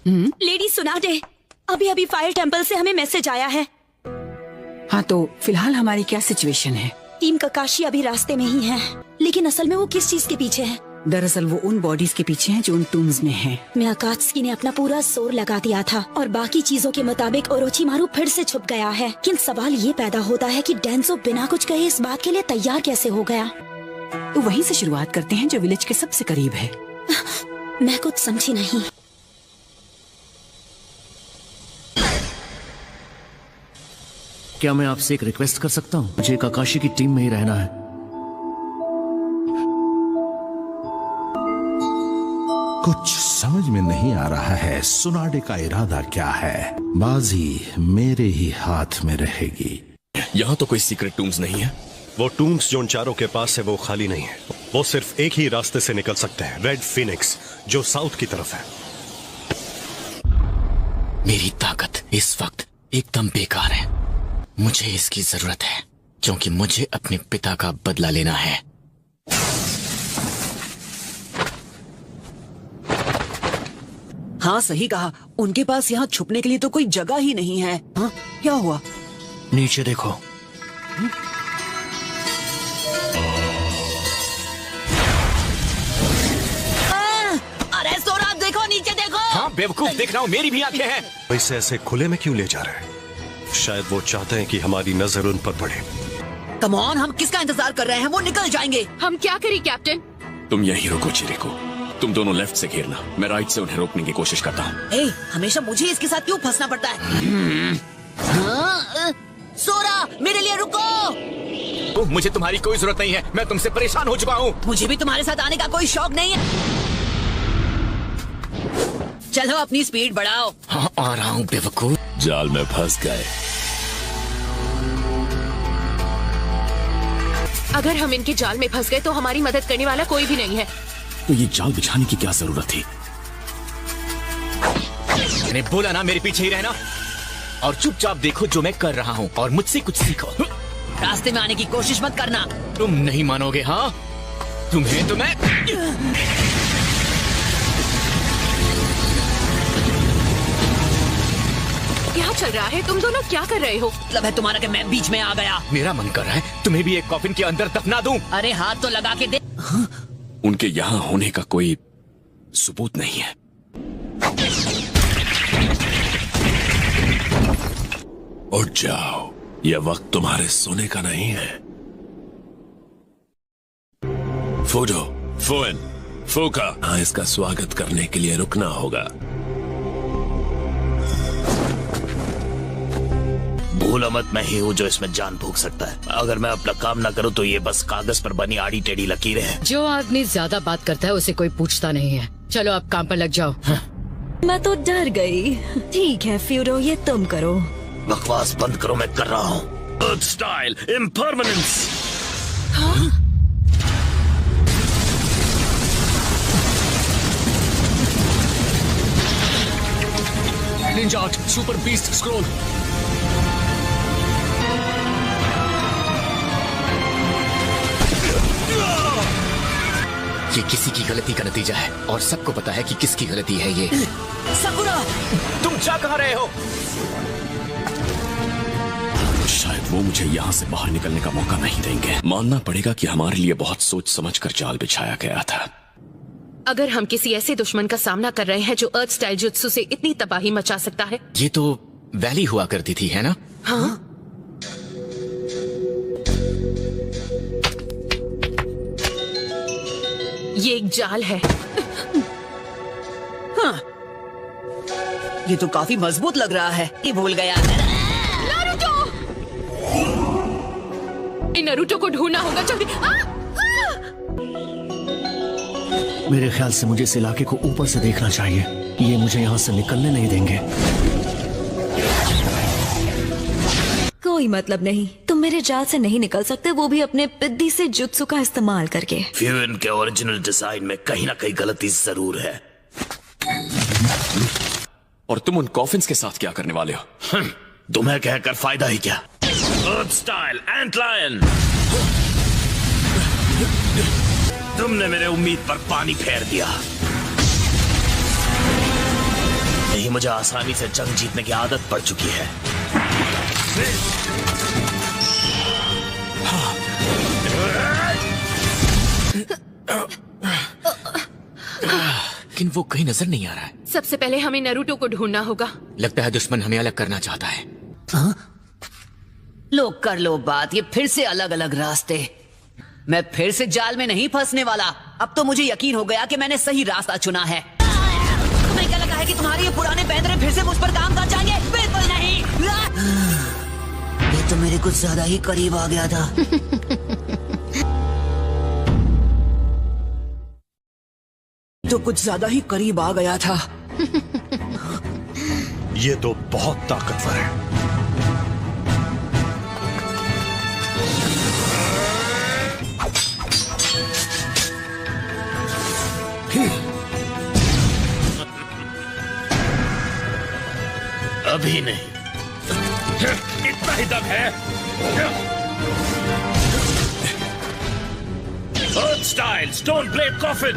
Lady सुनाडे, अभी अभी fire temple से हमें मैसेज आया है। हाँ, तो फिलहाल हमारी क्या सिचुएशन है? टीम ककाशी अभी रास्ते में ही है, लेकिन असल में वो किस चीज के पीछे है? दरअसल वो उन बॉडीज के पीछे हैं जो उन टूम्स में हैं। मियाकात्सुकी ने अपना पूरा जोर लगा दिया था और बाकी चीजों के मुताबिक ओरोचिमारू फिर से छुप गया है। लेकिन सवाल ये पैदा होता है कि डेंजो बिना कुछ कहे इस बात के लिए तैयार कैसे हो गया? तो वहीं से शुरुआत करते हैं जो विलेज के सबसे करीब है। मैं कुछ समझी नहीं। क्या मैं आपसे एक रिक्वेस्ट कर सकता हूँ? मुझे काकाशी की टीम में ही रहना है। कुछ समझ में नहीं आ रहा है सुनाडे का इरादा क्या है। बाजी मेरे ही हाथ में रहेगी। यहाँ तो कोई सीक्रेट टूम्स नहीं है। वो टूम्स जो उन चारों के पास है वो खाली नहीं है। वो सिर्फ एक ही रास्ते से निकल सकते हैं, रेड फिनिक्स, जो साउथ की तरफ है। मेरी ताकत इस वक्त एकदम बेकार है। मुझे इसकी जरूरत है क्योंकि मुझे अपने पिता का बदला लेना है। हाँ, सही कहा। उनके पास यहाँ छुपने के लिए तो कोई जगह ही नहीं है। हाँ, क्या हुआ? नीचे देखो। अरे सोरा, देखो नीचे देखो। हाँ बेवकूफ, देख रहा हूँ, मेरी भी आंखें हैं। इसे ऐसे खुले में क्यों ले जा रहे हैं? शायद वो चाहते हैं कि हमारी नजर उन पर पड़े। कम ऑन, हम किसका इंतजार कर रहे हैं? वो निकल जाएंगे। हम क्या करें कैप्टन? तुम यहीं रुको चिरिको, तुम दोनों लेफ्ट से घेरना, मैं राइट से उन्हें रोकने की कोशिश करता हूँ। हमेशा मुझे इसके साथ क्यों फंसना पड़ता है? सोरा, मेरे लिए रुको। मुझे तुम्हारी कोई जरूरत नहीं है, मैं तुमसे परेशान हो चुका हूँ। मुझे भी तुम्हारे साथ आने का कोई शौक नहीं है। चलो अपनी स्पीड बढ़ाओ। हाँ, आ रहा हूँ बेवकूफ। जाल में फंस गए। अगर हम इनके जाल में फंस गए तो हमारी मदद करने वाला कोई भी नहीं है। तो ये जाल बिछाने की क्या जरूरत थी? मैंने बोला ना मेरे पीछे ही रहना और चुपचाप देखो जो मैं कर रहा हूँ और मुझसे कुछ सीखो। रास्ते में आने की कोशिश मत करना। तुम नहीं मानोगे। हाँ, तुम्हें तो मैं क्या चल रहा है? तुम दोनों क्या कर रहे हो? मतलब है तुम्हारा कि मैं बीच में आ गया। मेरा मन कर रहा है तुम्हें भी एक कॉफिन के अंदर दफना दूं। अरे हाथ तो लगा के दे। उनके यहाँ होने का कोई सबूत नहीं है। उठ जाओ, यह वक्त तुम्हारे सोने का नहीं है। फूडो, फुएन, फूका, हाँ, इसका स्वागत करने के लिए रुकना होगा। भूलो मत, मैं ही हूँ जो इसमें जान फूंक सकता है। अगर मैं अपना काम ना करूँ तो ये बस कागज पर बनी आड़ी टेढ़ी लकीरें हैं। जो आदमी ज्यादा बात करता है उसे कोई पूछता नहीं है। चलो आप काम पर लग जाओ। मैं तो डर गई। ठीक है फ्यूरो, ये तुम करो। बकवास बंद करो, मैं कर रहा हूँ। Earth style impermanence. Ninja art super beast scroll. ये किसी की गलती का नतीजा है और सबको पता है कि किसकी गलती है ये। सकुरा, तुम जा कहाँ रहे हो? शायद वो मुझे यहाँ से बाहर निकलने का मौका नहीं देंगे। मानना पड़ेगा कि हमारे लिए बहुत सोच समझकर जाल बिछाया गया था। अगर हम किसी ऐसे दुश्मन का सामना कर रहे हैं जो अर्थ स्टाइल जुत्सु से इतनी तबाही मचा सकता है। ये तो वैली हुआ करती थी, है ना? हाँ, ये एक जाल है। हाँ, ये तो काफी मजबूत लग रहा है। ये भूल गया। नारुतो! नारुतो को ढूंढना होगा जल्दी। मेरे ख्याल से मुझे इस इलाके को ऊपर से देखना चाहिए। ये मुझे यहाँ से निकलने नहीं देंगे। कोई मतलब नहीं, तुम मेरे जाल से नहीं निकल सकते, वो भी अपने पिद्दी से जुत्सु का इस्तेमाल करके। फ्यूएन के ओरिजिनल डिजाइन में कहीं ना कहीं गलती जरूर है। और तुम उन कॉफिन्स के साथ क्या करने वाले हो? तुम्हें कहकर फायदा ही क्या? अर्थ स्टाइल एंट लायन। तुमने मेरे उम्मीद पर पानी फेर दिया। नहीं, मुझे आसानी से जंग जीतने की आदत पड़ चुकी है। लेकिन वो कहीं नजर नहीं आ रहा है। सबसे पहले हमें नरूटो को ढूंढना होगा। लगता है दुश्मन हमें अलग करना चाहता है। लो कर लो बात, ये फिर से अलग अलग रास्ते। मैं फिर से जाल में नहीं फंसने वाला। अब तो मुझे यकीन हो गया कि मैंने सही रास्ता चुना है। तुम्हें क्या लगा है कि तुम्हारे ये पुराने पैंतरे फिर से मुझ पर काम कर जाएंगे? बिल्कुल नहीं। ये तो मेरे कुछ ज्यादा ही करीब आ गया था। तो कुछ ज्यादा ही करीब आ गया था। ये तो बहुत ताकतवर है। अभी नहीं, इतना ही दम है। अर्थ स्टाइल स्टोन ब्लेड कॉफिन।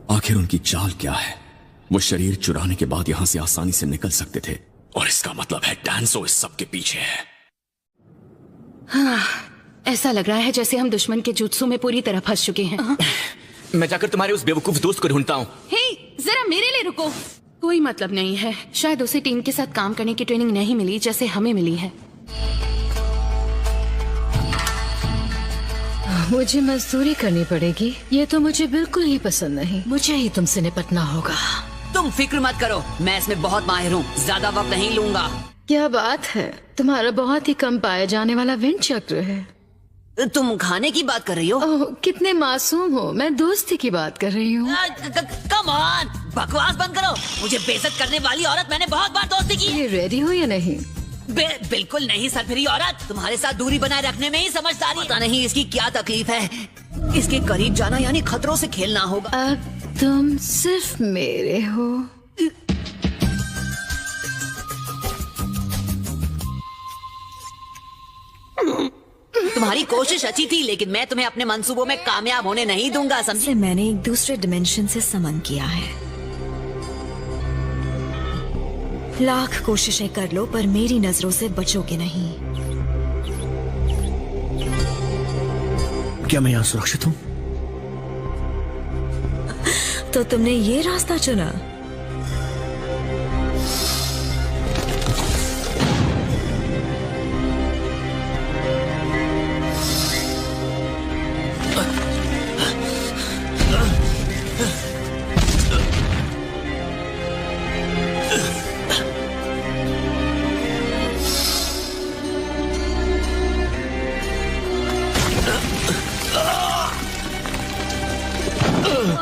आखिर उनकी चाल क्या है? वो शरीर चुराने के बाद यहां से आसानी से निकल सकते थे, और इसका मतलब है डैंसो इस सब के पीछे है। हाँ, ऐसा लग रहा है जैसे हम दुश्मन के जुत्सु में पूरी तरह फंस चुके हैं। मैं जाकर तुम्हारे उस बेवकूफ दोस्त को ढूंढता हूँ। हे, जरा मेरे लिए रुको। कोई मतलब नहीं है, शायद उसे टीम के साथ काम करने की ट्रेनिंग नहीं मिली जैसे हमें मिली है। मुझे मजदूरी करनी पड़ेगी। ये तो मुझे बिल्कुल ही पसंद नहीं। मुझे ही तुमसे निपटना होगा। तुम फिक्र मत करो, मैं इसमें बहुत माहिर हूँ। ज्यादा वक्त नहीं लूंगा। क्या बात है, तुम्हारा बहुत ही कम पाया जाने वाला विंड चक्र है। तुम खाने की बात कर रही हो? ओह, कितने मासूम हो। मैं दोस्ती की बात कर रही हूँ। कम ऑन, बकवास बंद करो। मुझे बेइज्जत करने वाली औरत मैंने बहुत बार दोस्ती की है। ये रेडी हो या नहीं? बिल्कुल नहीं सरफिरी औरत। तुम्हारे साथ दूरी बनाए रखने में ही समझदारी। पता नहीं इसकी क्या तकलीफ है। इसके करीब जाना यानी खतरों से खेलना होगा। अब तुम सिर्फ मेरे हो। तुम्हारी कोशिश अच्छी थी, लेकिन मैं तुम्हें अपने मंसूबों में कामयाब होने नहीं दूंगा, समझे? मैंने एक दूसरे डिमेंशन से समन किया है। लाख कोशिशें कर लो पर मेरी नजरों से बचोगे नहीं। क्या मैं यहाँ सुरक्षित हूँ? तो तुमने ये रास्ता चुना।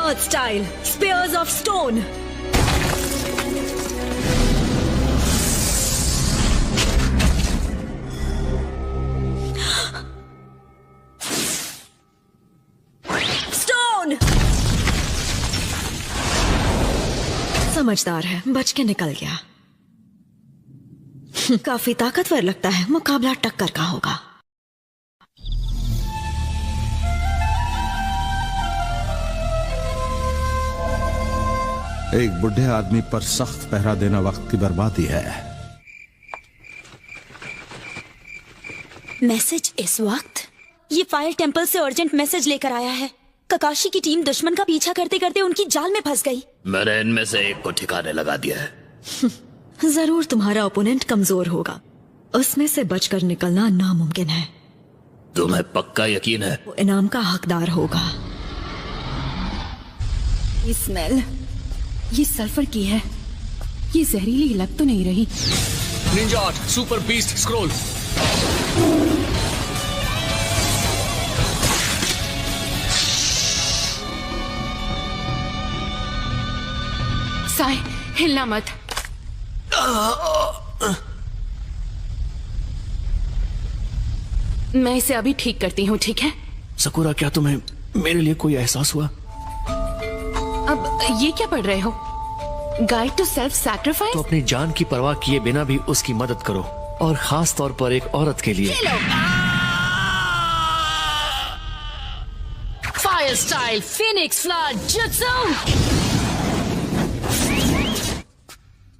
Earth style, spears of stone. Stone. समझदार है, बच के निकल गया। काफी ताकतवर लगता है। मुकाबला टक्कर का होगा। एक बुढ़े आदमी पर सख्त पहरा देना वक्त की बर्बादी है। मैसेज इस वक्त? ये फायर टेंपल से अर्जेंट मैसेज लेकर आया है। ककाशी की टीम दुश्मन का पीछा करते करते उनकी जाल में फंस गई। मैंने इनमें से एक को ठिकाने लगा दिया है। जरूर तुम्हारा ओपोनेंट कमजोर होगा। उसमें से बचकर निकलना नामुमकिन है। तुम्हें पक्का यकीन है? वो इनाम का हकदार होगा। ये स्मेल, ये सल्फर की है। ये जहरीली लग तो नहीं रही। Ninja art super beast scroll. Sai, हिलना मत। मैं इसे अभी ठीक करती हूँ, ठीक है? सकुरा, क्या तुम्हें मेरे लिए कोई एहसास हुआ? अब ये क्या पढ़ रहे हो? Guide to self sacrifice? तो अपनी जान की परवाह किए बिना भी उसकी मदद करो, और खास तौर पर एक औरत के लिए। Fire style Phoenix flood jutsu.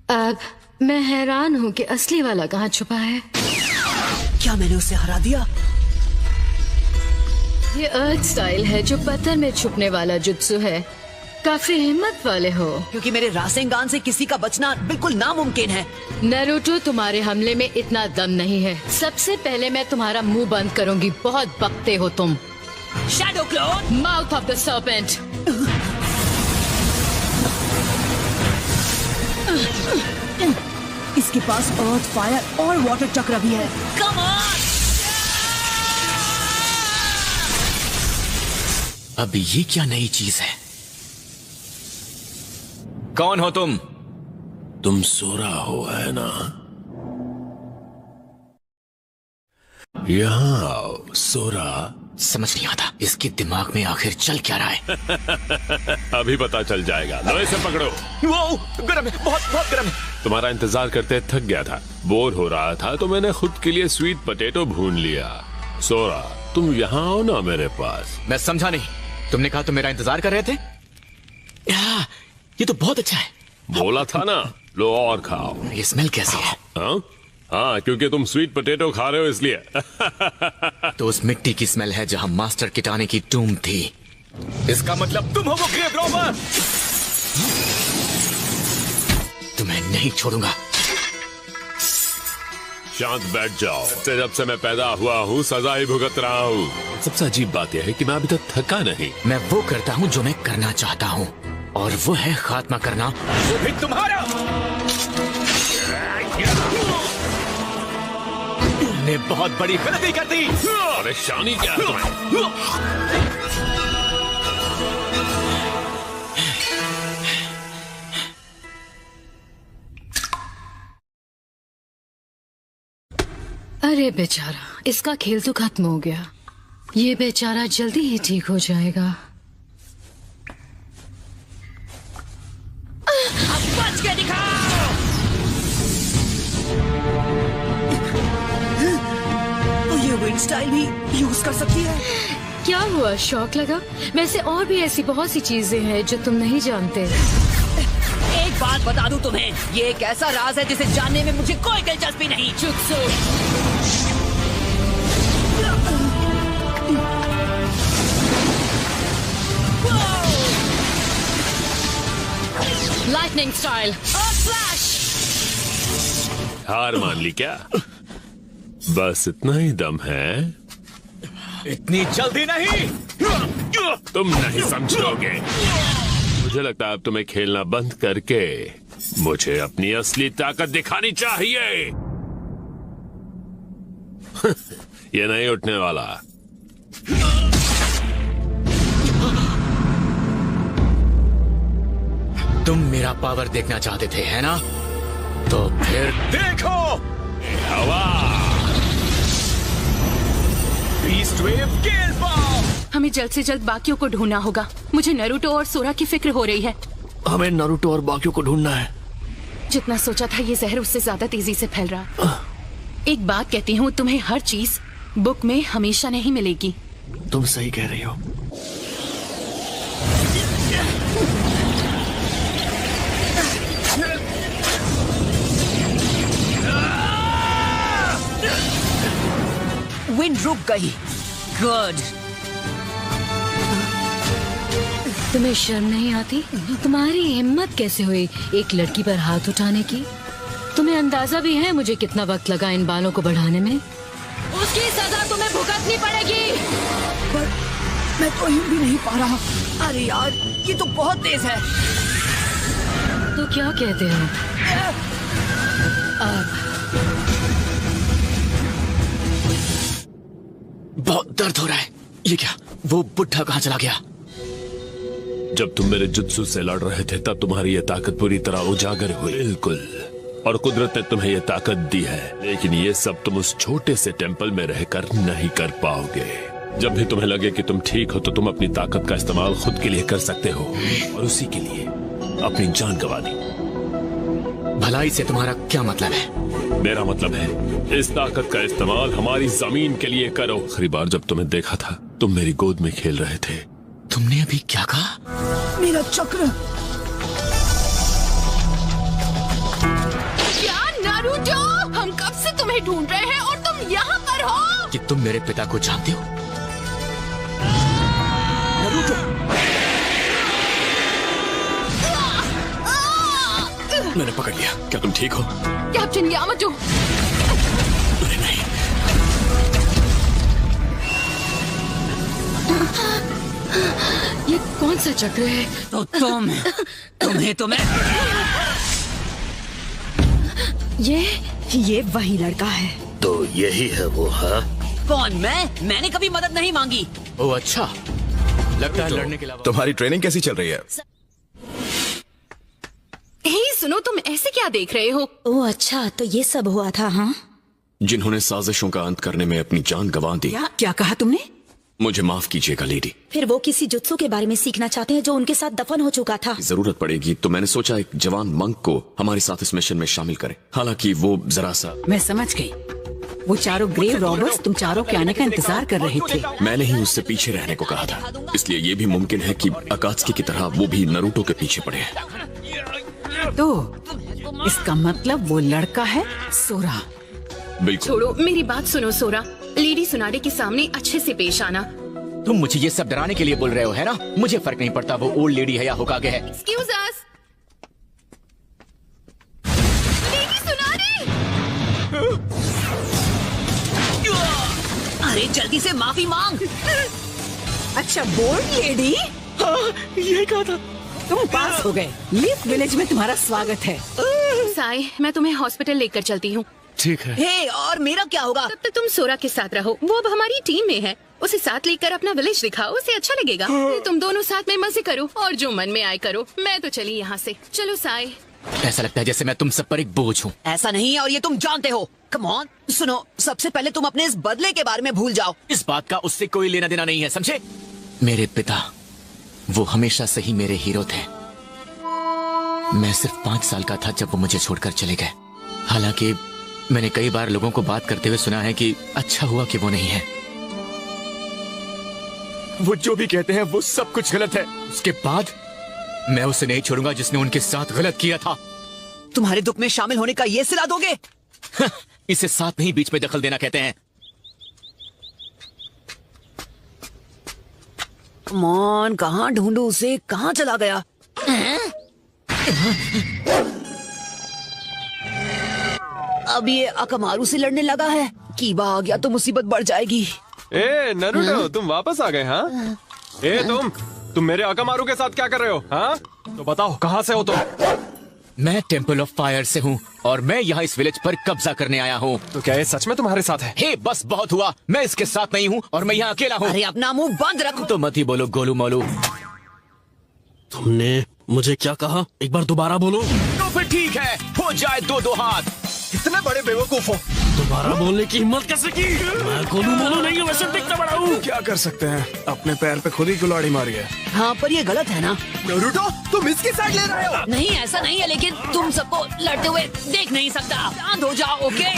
अब मैं हैरान हूँ कि असली वाला कहाँ छुपा है। क्या मैंने उसे हरा दिया? ये अर्थ स्टाइल है जो पत्थर में छुपने वाला जुत्सु है। काफी हिम्मत वाले हो। क्योंकि मेरे रासेंगान से किसी का बचना बिल्कुल नामुमकिन है। नारुतो, तुम्हारे हमले में इतना दम नहीं है। सबसे पहले मैं तुम्हारा मुंह बंद करूंगी। बहुत बकते हो तुम। Shadow clone, mouth of the serpent. इसके पास अर्थ, फायर और वाटर चक्र भी है। Come on! अब ये क्या नई चीज है? कौन हो तुम? तुम सोरा हो, है ना? यहाँ आओ, सोरा। समझ नहीं आता इसके दिमाग में आखिर चल क्या रहा है। अभी पता चल जाएगा। लो इसे पकड़ो। वो गरम है, बहुत बहुत गरम है। तुम्हारा इंतजार करते थक गया था, बोर हो रहा था, तो मैंने खुद के लिए स्वीट पोटैटो भून लिया। सोरा, तुम यहाँ आओ ना मेरे पास। मैं समझा नहीं। तुमने कहा तुम मेरा इंतजार कर रहे थे? ये तो बहुत अच्छा है। बोला था ना, लो और खाओ। ये स्मेल कैसी है? हाँ, क्योंकि तुम स्वीट पोटैटो खा रहे हो इसलिए। तो उस मिट्टी की स्मेल है जहां मास्टर किटाने की टूम थी। इसका मतलब तुम हो वो ग्रेव रोवर। तुम्हें नहीं छोड़ूंगा। शांत बैठ जाओ। जब से मैं पैदा हुआ हूँ सजा ही भुगत रहा हूँ। सबसे अजीब बात यह है कि मैं अभी तक थका नहीं। मैं वो करता हूँ जो मैं करना चाहता हूँ, और वो है खात्मा करना, वो भी तुम्हारा। तुमने बहुत बड़ी गलती कर दी। परेशानी क्या है तुम्हें? अरे बेचारा, इसका खेल तो खत्म हो गया। ये बेचारा जल्दी ही ठीक हो जाएगा। अब बच के दिखाओ। तो ये विंड स्टाइल भी यूज कर सकती है। क्या हुआ, शौक लगा? वैसे और भी ऐसी बहुत सी चीजें हैं जो तुम नहीं जानते। एक बात बता दूं तुम्हें, ये एक ऐसा राज है जिसे जानने में मुझे कोई दिलचस्पी नहीं। जुत्सु। Lightning style flash. हार मान ली क्या? बस इतना ही दम है? इतनी जल्दी नहीं। तुम नहीं समझोगे। मुझे लगता है अब तुम्हें खेलना बंद करके मुझे अपनी असली ताकत दिखानी चाहिए। ये नहीं उठने वाला। तुम मेरा पावर देखना चाहते थे, है ना? तो फिर देखो। हवा। बीस्ट वेव गेल बॉम्ब। हमें जल्द से जल्द बाकियों को ढूंढना होगा। मुझे नारुतो और सोरा की फिक्र हो रही है। हमें नारुतो और बाकियों को ढूंढना है। जितना सोचा था ये जहर उससे ज्यादा तेजी से फैल रहा। एक बात कहती हूँ, तुम्हें हर चीज बुक में हमेशा नहीं मिलेगी। तुम सही कह रही हो। विंड रुक गई। गुड। तुम्हें शर्म नहीं आती? तुम्हारी हिम्मत कैसे हुई एक लड़की पर हाथ उठाने की? तुम्हें अंदाजा भी है मुझे कितना वक्त लगा इन बालों को बढ़ाने में? उसकी सजा तुम्हें भुगतनी पड़ेगी। पर मैं तो हिल भी नहीं पा रहा। अरे यार, ये तो बहुत तेज है। तो क्या कहते हो? अब बहुत दर्द हो रहा है। ये क्या? वो बुढ़ा कहाँ चला गया? जब तुम मेरे जुत्सु से लड़ रहे थे तब तुम्हारी ये ताकत पूरी तरह उजागर हुई। बिल्कुल। और कुदरत ने तुम्हें ये ताकत दी है, लेकिन ये सब तुम उस छोटे से टेंपल में रहकर नहीं कर पाओगे। जब भी तुम्हें लगे कि तुम ठीक हो तो तुम अपनी ताकत का इस्तेमाल खुद के लिए कर सकते हो, और उसी के लिए अपनी जान गंवा दी। भलाई से तुम्हारा क्या मतलब है? मेरा मतलब है इस ताकत का इस्तेमाल हमारी जमीन के लिए करो। आखिरी बार जब तुम्हें देखा था तुम मेरी गोद में खेल रहे थे। तुमने अभी क्या कहा? मेरा चक्र। क्या नारुतो? हम कब से तुम्हें ढूंढ रहे हैं और तुम यहाँ पर हो? कि तुम मेरे पिता को जानते हो? मैंने पकड़ लिया। क्या तुम ठीक हो? Captain Yamato. अरे नहीं। ये कौन सा चक्र है? तो तुम्हें तो मैं। ये वही लड़का है। तो यही है वो, हाँ? कौन? मैंने कभी मदद नहीं मांगी। ओ अच्छा, लगता है लड़ने के अलावा। तुम्हारी ट्रेनिंग कैसी चल रही है? हे सुनो, तुम ऐसे क्या देख रहे हो? ओह अच्छा, तो ये सब हुआ था। हाँ, जिन्होंने साजिशों का अंत करने में अपनी जान गंवा दी। क्या कहा तुमने? मुझे माफ कीजिएगा लेडी। फिर वो किसी जुत्सु के बारे में सीखना चाहते हैं जो उनके साथ दफन हो चुका था। जरूरत पड़ेगी तो मैंने सोचा एक जवान मंक को हमारे साथ इस मिशन में शामिल करें। हालांकि वो जरा सा। मैं समझ गई, वो चारों ग्रेव रॉबर्स तुम चारों के आने का इंतजार कर रहे थे। मैंने ही उससे पीछे रहने को कहा था, इसलिए ये भी मुमकिन है कि अकात्सुकी की तरह वो भी नारुतो के पीछे पड़े हैं। तो इसका मतलब वो लड़का है सोरा। बिल्कुल। छोड़ो, मेरी बात सुनो सोरा। लेडी सुनाडे के सामने अच्छे से पेश आना। तुम मुझे ये सब डराने के लिए बोल रहे हो, है ना? मुझे फर्क नहीं पड़ता वो ओल्ड लेडी है या होकागे है। एक्सक्यूज अस। लेडी सुनाडे। अरे जल्दी से माफी मांग। अच्छा बोल्ड लेडी। हाँ, यही कहा था। तुम पास हो गए। लीफ विलेज में तुम्हारा स्वागत है। साई, मैं तुम्हें हॉस्पिटल लेकर चलती हूँ। ठीक है। हे, और मेरा क्या होगा? तब तक तुम सोरा के साथ रहो, वो अब हमारी टीम में है। उसे साथ लेकर अपना विलेज दिखाओ, उसे अच्छा लगेगा। तुम दोनों साथ में मजे करो और जो मन में आए करो। मैं तो चली यहाँ से। चलो साई। ऐसा लगता है जैसे मैं तुम सब पर एक बोझ हूँ। ऐसा नहीं है और ये तुम जानते हो। कम ऑन, सुनो, सबसे पहले तुम अपने इस बदले के बारे में भूल जाओ। इस बात का उससे कोई लेना देना नहीं है, समझे? मेरे पिता, वो हमेशा से ही मेरे हीरो थे। मैं सिर्फ 5 साल का था जब वो मुझे छोड़कर चले गए। हालांकि मैंने कई बार लोगों को बात करते हुए सुना है कि अच्छा हुआ कि वो नहीं है। वो जो भी कहते हैं वो सब कुछ गलत है। उसके बाद मैं उसे नहीं छोड़ूंगा जिसने उनके साथ गलत किया था। तुम्हारे दुख में शामिल होने का ये सिला दोगे? इसे साथ नहीं, बीच में दखल देना कहते हैं। कमॉन, कहाँ ढूंढूं उसे? कहाँ चला गया? अब ये अकमारू से लड़ने लगा है। कीबा आ गया तो मुसीबत बढ़ जाएगी। ए नारुतो, तुम वापस आ गए? हाँ, ए तुम मेरे अकमारू के साथ क्या कर रहे हो? हाँ, तो बताओ कहाँ से हो तुम? मैं टेम्पल ऑफ फायर से हूँ और मैं यहाँ इस विलेज पर कब्जा करने आया हूँ। तो क्या ये सच में तुम्हारे साथ है? हे, बस बहुत हुआ। मैं इसके साथ नहीं हूँ और मैं यहाँ अकेला हूँ। अरे अपना मुंह बंद रखो। तो मत ही बोलो गोलू मोलू। तुमने मुझे क्या कहा? एक बार दोबारा बोलो। तो फिर ठीक है, हो जाए 2-2 हाथ। कितने बड़े बेवकूफ हो। दोबारा बोलने की हिम्मत कैसे की? मैं गोलू मोलू नहीं हूँ, वैसे दिखता बड़ा हूँ। क्या कर सकते हैं, अपने पैर पे खुद ही कुल्हाड़ी मारी है। हाँ, पर ये गलत है ना? नारुतो, तुम इसकी साइड ले रहे हो। नहीं, ऐसा नहीं है, लेकिन तुम सबको लड़ते हुए देख नहीं सकता। शांत हो जाओ, ओके?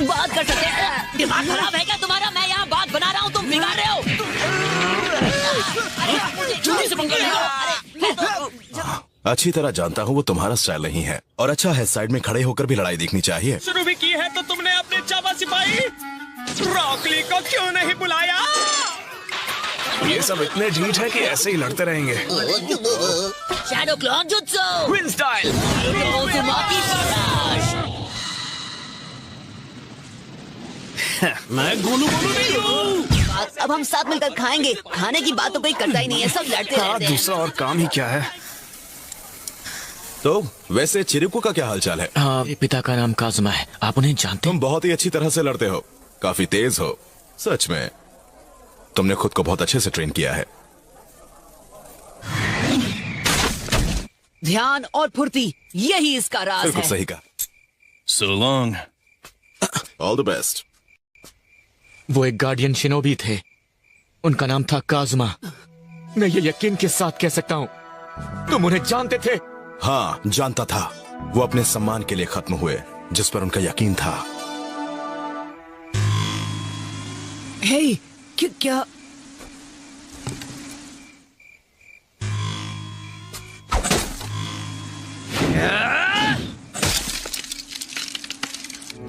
बात कर सकते हैं। दिमाग खराब है क्या तुम्हारा? मैं यहाँ बात बना रहा हूँ, तुम बिगाड़ रहे हो। जल्दी से पंगा लो। अच्छी तरह जानता हूँ वो तुम्हारा स्टाइल नहीं है, और अच्छा है साइड में खड़े होकर भी लड़ाई देखनी चाहिए। शुरू भी की है तो तुमने अपने चावा सिपाही रॉकली को क्यों नहीं बुलाया? ये सब इतने ढीठ है कि ऐसे ही लड़ते रहेंगे। Shadow clone jutsu, win style. मैं गोलू मोलू नहीं हूँ। अब हम साथ मिलकर खाएंगे। खाने की बात तो कोई करता ही नहीं है, सब लड़ते रहते हैं। दूसरा और काम ही क्या है? तो वैसे चिरुको का क्या हालचाल है? हाँ, पिता का नाम काजुमा है। आप उन्हें जानते हैं? तुम बहुत ही अच्छी तरह से लड़ते हो, काफी तेज हो। सच में तुमने खुद को बहुत अच्छे से ट्रेन किया है। ध्यान और फुर्ती, यही इसका राज बिल्कुल है। सही कहा। So long. All the best. वो एक गार्डियन शिनोबी थे उनका नाम था काजुमा। मैं ये यकीन के साथ कह सकता हूँ, तुम उन्हें जानते थे? हाँ, जानता था। वो अपने सम्मान के लिए खत्म हुए, जिस पर उनका यकीन था। हे, क्या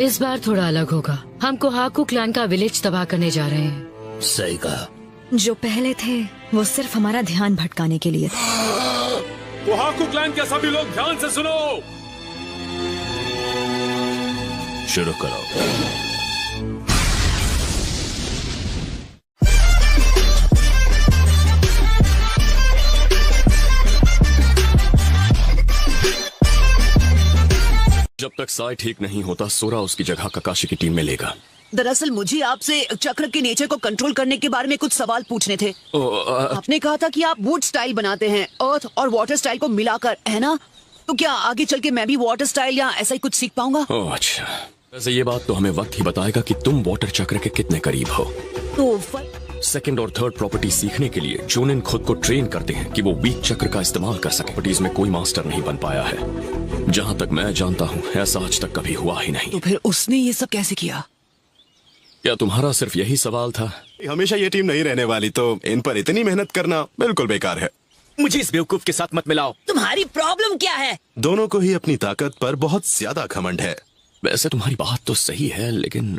इस बार थोड़ा अलग होगा। हम कोहाकू क्लैन का विलेज तबाह करने जा रहे हैं। सही कहा। जो पहले थे वो सिर्फ हमारा ध्यान भटकाने के लिए थे। कोहाकू क्लैन के सभी लोग ध्यान से सुनो। शुरू करो। जब तक साई ठीक नहीं होता, सोरा उसकी जगह ककाशी की टीम में लेगा। दरअसल मुझे आपसे चक्र के नेचर को कंट्रोल करने के बारे में कुछ सवाल पूछने थे। आपने कहा था कि आप वुड स्टाइल बनाते हैं, अर्थ और वाटर स्टाइल को मिलाकर, है ना? तो क्या आगे चल के मैं भी वाटर स्टाइल या ऐसा ही कुछ सीख पाऊंगा? ओह अच्छा, वैसे ये बात तो हमें वक्त ही बताएगा कि तुम वाटर चक्र के कितने करीब हो। तो सेकंड और थर्ड प्रॉपर्टी सीखने के लिए जोनिन खुद को ट्रेन करते हैं कि वो वीक चक्र का इस्तेमाल कर सके। प्रॉपर्टीज में कोई मास्टर नहीं बन पाया है। जहाँ तक मैं जानता हूँ, ऐसा आज तक कभी हुआ ही नहीं। तो फिर उसने ये सब कैसे किया? क्या तुम्हारा सिर्फ यही सवाल था? हमेशा ये टीम नहीं रहने वाली, तो इन पर इतनी मेहनत करना बिल्कुल बेकार है। मुझे इस बेवकूफ के साथ मत मिलाओ। तुम्हारी प्रॉब्लम क्या है? दोनों को ही अपनी ताकत पर बहुत ज्यादा घमंड है। वैसे तुम्हारी बात तो सही है, लेकिन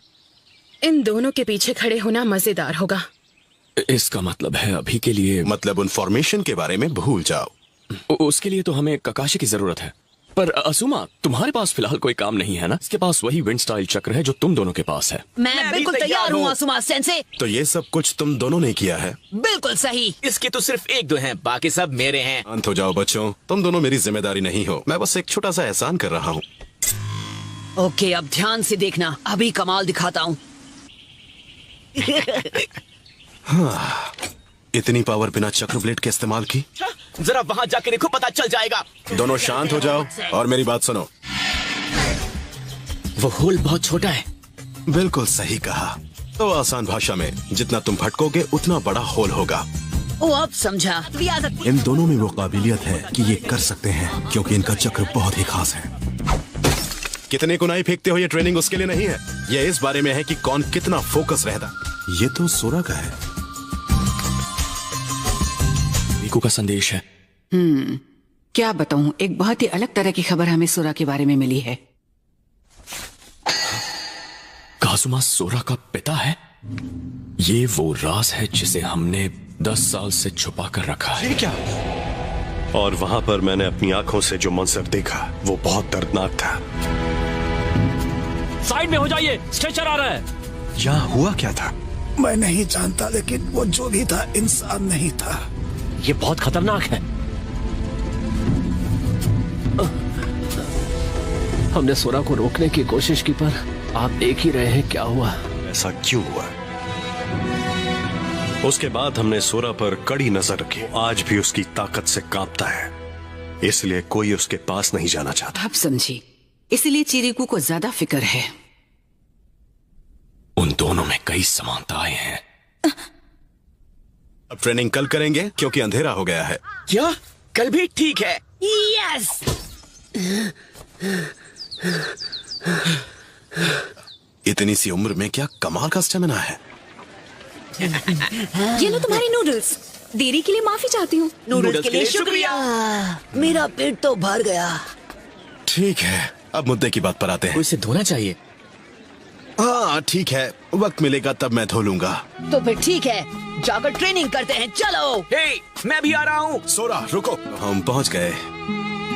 इन दोनों के पीछे खड़े होना मजेदार होगा। इसका मतलब है अभी के लिए, मतलब उन फॉर्मेशन के बारे में भूल जाओ। उसके लिए तो हमें ककाशी की जरूरत है। पर असुमा, तुम्हारे पास फिलहाल कोई काम नहीं है ना? इसके पास वही विंड स्टाइल चक्र है जो तुम दोनों के पास है। मैं बिल्कुल तैयार हूँ असुमा सेंसे। तो ये सब कुछ तुम दोनों ने किया है? बिल्कुल सही। इसके तो सिर्फ एक दो हैं, बाकी सब मेरे हैं। अंत हो जाओ बच्चों, तुम दोनों मेरी जिम्मेदारी नहीं हो। मैं बस एक छोटा सा एहसान कर रहा हूँ। ओके, अब ध्यान से देखना, अभी कमाल दिखाता हूँ। हाँ, इतनी पावर बिना चक्र ब्लेड के इस्तेमाल की? जरा वहाँ जाके देखो, पता चल जाएगा। दोनों शांत हो जाओ और मेरी बात सुनो। वो होल बहुत छोटा है। बिल्कुल सही कहा। तो आसान भाषा में, जितना तुम भटकोगे उतना बड़ा होल होगा। ओ, अब समझा। इन दोनों में वो काबिलियत है कि ये कर सकते हैं, क्योंकि इनका चक्र बहुत ही खास है। कितने कुनाई फेंकते हो, ये ट्रेनिंग उसके लिए नहीं है। ये इस बारे में है कि कौन कितना फोकस रहता। ये तो सोरा का है। मीकू का संदेश है। क्या बताऊं, एक बहुत ही अलग तरह की खबर हमें सोरा के बारे में मिली है। काजुमा सोरा का पिता है? ये वो राज है जिसे हमने 10 साल से छुपा कर रखा है। ये क्या? और वहां पर मैंने अपनी आंखों से जो मंजर देखा, वो बहुत दर्दनाक था। साइड में हो जाइए, स्ट्रेचर आ रहा है। यहाँ हुआ क्या था? मैं नहीं जानता, लेकिन वो जो भी था इंसान नहीं था। ये बहुत खतरनाक है। हमने सोरा को रोकने की कोशिश की, पर आप देख ही रहे हैं क्या हुआ। ऐसा क्यों हुआ? उसके बाद हमने सोरा पर कड़ी नजर रखी। आज भी उसकी ताकत से कांपता है, इसलिए कोई उसके पास नहीं जाना चाहता। अब समझी, इसलिए चिरिकू को ज्यादा फिक्र है। उन दोनों में कई समानताएं हैं। अब ट्रेनिंग कल करेंगे क्योंकि अंधेरा हो गया है। क्या? कल भी ठीक है। यस। इतनी सी उम्र में क्या कमाल का स्टेमिना है। ये लो तुम्हारी नूडल्स। देरी के लिए माफी चाहती हूँ। नूडल्स के लिए शुक्रिया। मेरा पेट तो भर गया। ठीक है, अब मुद्दे की बात पर आते हैं। उसे धोना चाहिए। हाँ ठीक है, वक्त मिलेगा तब मैं धो लूंगा। तो फिर ठीक है, जाकर ट्रेनिंग करते हैं। चलो। हे, मैं भी आ रहा हूँ। सोरा रुको, हम पहुँच गए।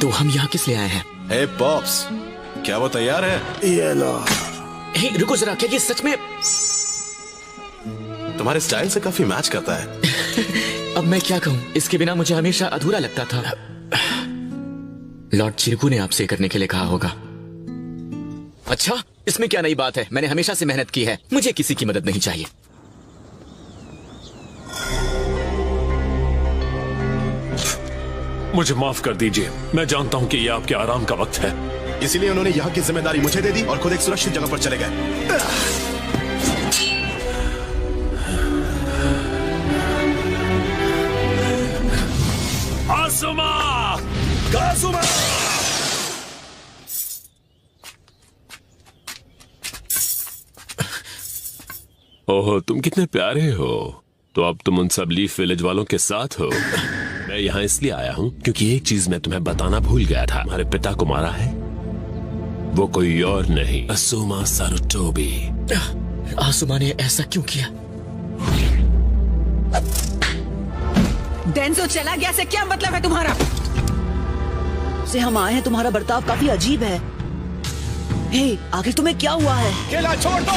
तो हम यहाँ किस लिए आए हैं? हे पॉप्स, क्या वो तैयार है? ये लो। हे, रुको जरा, क्या ये सच में तुम्हारे स्टाइल से काफी मैच करता है। अब मैं क्या कहूँ, इसके बिना मुझे हमेशा अधूरा लगता था। लॉर्ड चिरकू ने आपसे करने के लिए कहा होगा। अच्छा, इसमें क्या नई बात है? मैंने हमेशा से मेहनत की है, मुझे किसी की मदद नहीं चाहिए। मुझे माफ कर दीजिए, मैं जानता हूँ कि ये आपके आराम का वक्त है। इसीलिए उन्होंने यहाँ की जिम्मेदारी मुझे दे दी और खुद एक सुरक्षित जगह पर चले गए। काजुमा! काजुमा! ओह, तुम कितने प्यारे हो। तो अब तुम उन सब लीफ विलेज वालों के साथ हो। मैं यहाँ इसलिए आया हूँ क्योंकि एक चीज मैं तुम्हें बताना भूल गया था। हमारे पिता को मारा है वो कोई और नहीं, असूमा सारुटोबी। आसुमा ने ऐसा क्यों किया? डेंजो चला गया से क्या मतलब है तुम्हारा? से हम आए हैं, तुम्हारा बर्ताव काफी अजीब है। हे, आखिर तुम्हें क्या हुआ है? केला छोड़ दो।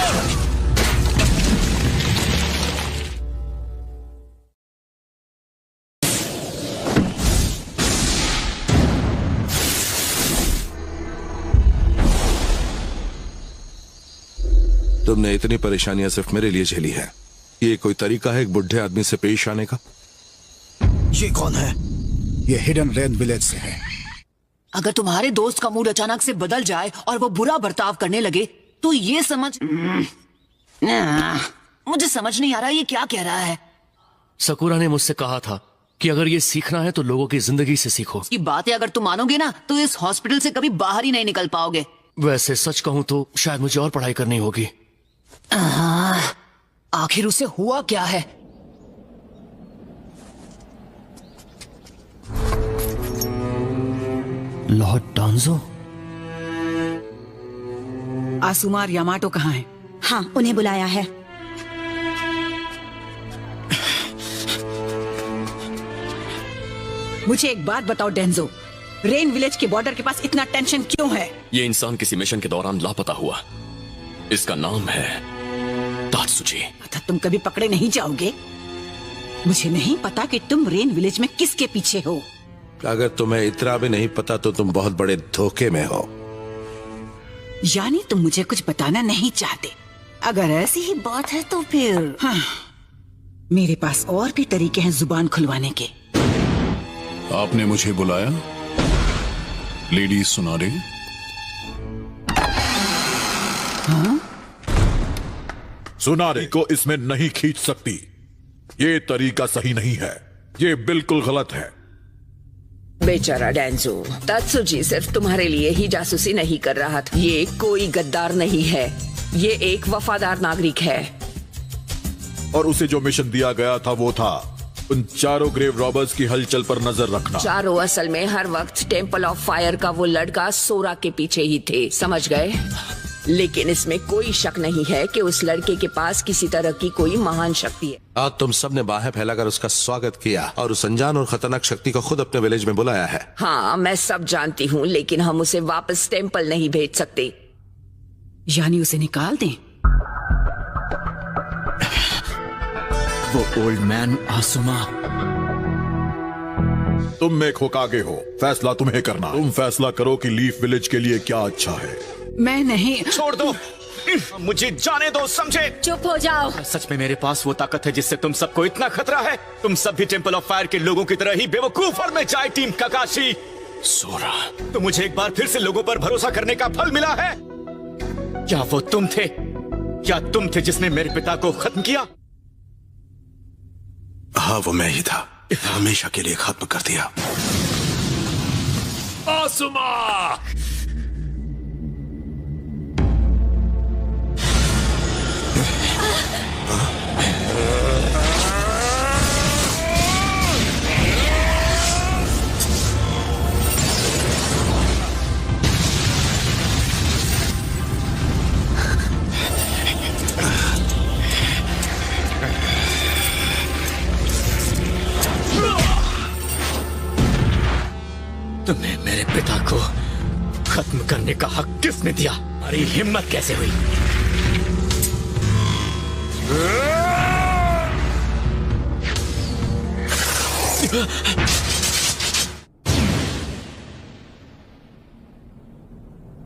तुमने इतनी परेशानियां सिर्फ मेरे लिए झेली है। ये कोई तरीका है एक बुढ़े आदमी से पेश आने का? ये कौन है? ये हिडन रेन विलेज से है। अगर तुम्हारे दोस्त का मूड अचानक से बदल जाए और वो बुरा बर्ताव करने लगे तो ये समझ मुझे समझ नहीं आ रहा ये क्या कह रहा है। सकुरा ने मुझसे कहा था कि अगर ये सीखना है तो लोगों की जिंदगी से सीखो। ये बातें अगर तुम मानोगे ना तो इस हॉस्पिटल से कभी बाहर ही नहीं निकल पाओगे। वैसे सच कहूं तो शायद मुझे और पढ़ाई करनी होगी। आखिर उसे हुआ क्या है? लॉर्ड डांजो? आसुमा और यामाटो कहाँ हैं? हाँ, उन्हें बुलाया है। मुझे एक बात बताओ डेंजो, रेन विलेज के बॉर्डर के पास इतना टेंशन क्यों है? ये इंसान किसी मिशन के दौरान लापता हुआ। इसका नाम है तात्सुजी। अतः तुम कभी पकड़े नहीं जाओगे। मुझे नहीं पता कि तुम रेन विलेज में किसके पीछे हो। अगर तुम्हें इतना भी नहीं पता तो तुम बहुत बड़े धोखे में हो। यानी तुम मुझे कुछ बताना नहीं चाहते। अगर ऐसी ही बात है तो फिर हाँ, मेरे पास और भी तरीके हैं जुबान खुलवाने के। आपने मुझे बुलाया लेडी सुनारे? हाँ? सुनारे को इसमें नहीं खींच सकती। ये तरीका सही नहीं है, ये बिल्कुल गलत है। बेचारा डेंजो, तात्सुजी सिर्फ तुम्हारे लिए ही जासूसी नहीं कर रहा था। ये कोई गद्दार नहीं है, ये एक वफादार नागरिक है। और उसे जो मिशन दिया गया था वो था उन चारों ग्रेव रॉबर्स की हलचल पर नजर रखना। चारों असल में हर वक्त टेम्पल ऑफ फायर का वो लड़का सोरा के पीछे ही थे, समझ गए? लेकिन इसमें कोई शक नहीं है कि उस लड़के के पास किसी तरह की कोई महान शक्ति है। आज तुम सबने बाहें फैलाकर उसका स्वागत किया और उस अनजान और खतरनाक शक्ति को खुद अपने विलेज में बुलाया है। हाँ, मैं सब जानती हूँ, लेकिन हम उसे वापस टेम्पल नहीं भेज सकते। यानी उसे निकाल दें? वो ओल्ड मैन आसुमा। तुम में खोकागे हो, फैसला तुम्हें करना। तुम फैसला करो कि लीफ विलेज के लिए क्या अच्छा है। मैं नहीं। छोड़ दो, मुझे जाने दो, समझे? चुप हो जाओ। सच में मेरे पास वो ताकत है जिससे तुम सबको इतना खतरा है? तुम सब भी टेम्पल ऑफ फायर के लोगों की तरह ही बेवकूफ और मैं जाए टीम काकाशी। सोरा, तो मुझे एक बार फिर से लोगों पर भरोसा करने का फल मिला है। क्या वो तुम थे? क्या तुम थे जिसने मेरे पिता को खत्म किया? हाँ, वो मैं ही था। हमेशा के लिए खत्म कर दिया। आसुमा! तुम्हें मेरे पिता को खत्म करने का हक किसने दिया? हमारी हिम्मत कैसे हुई?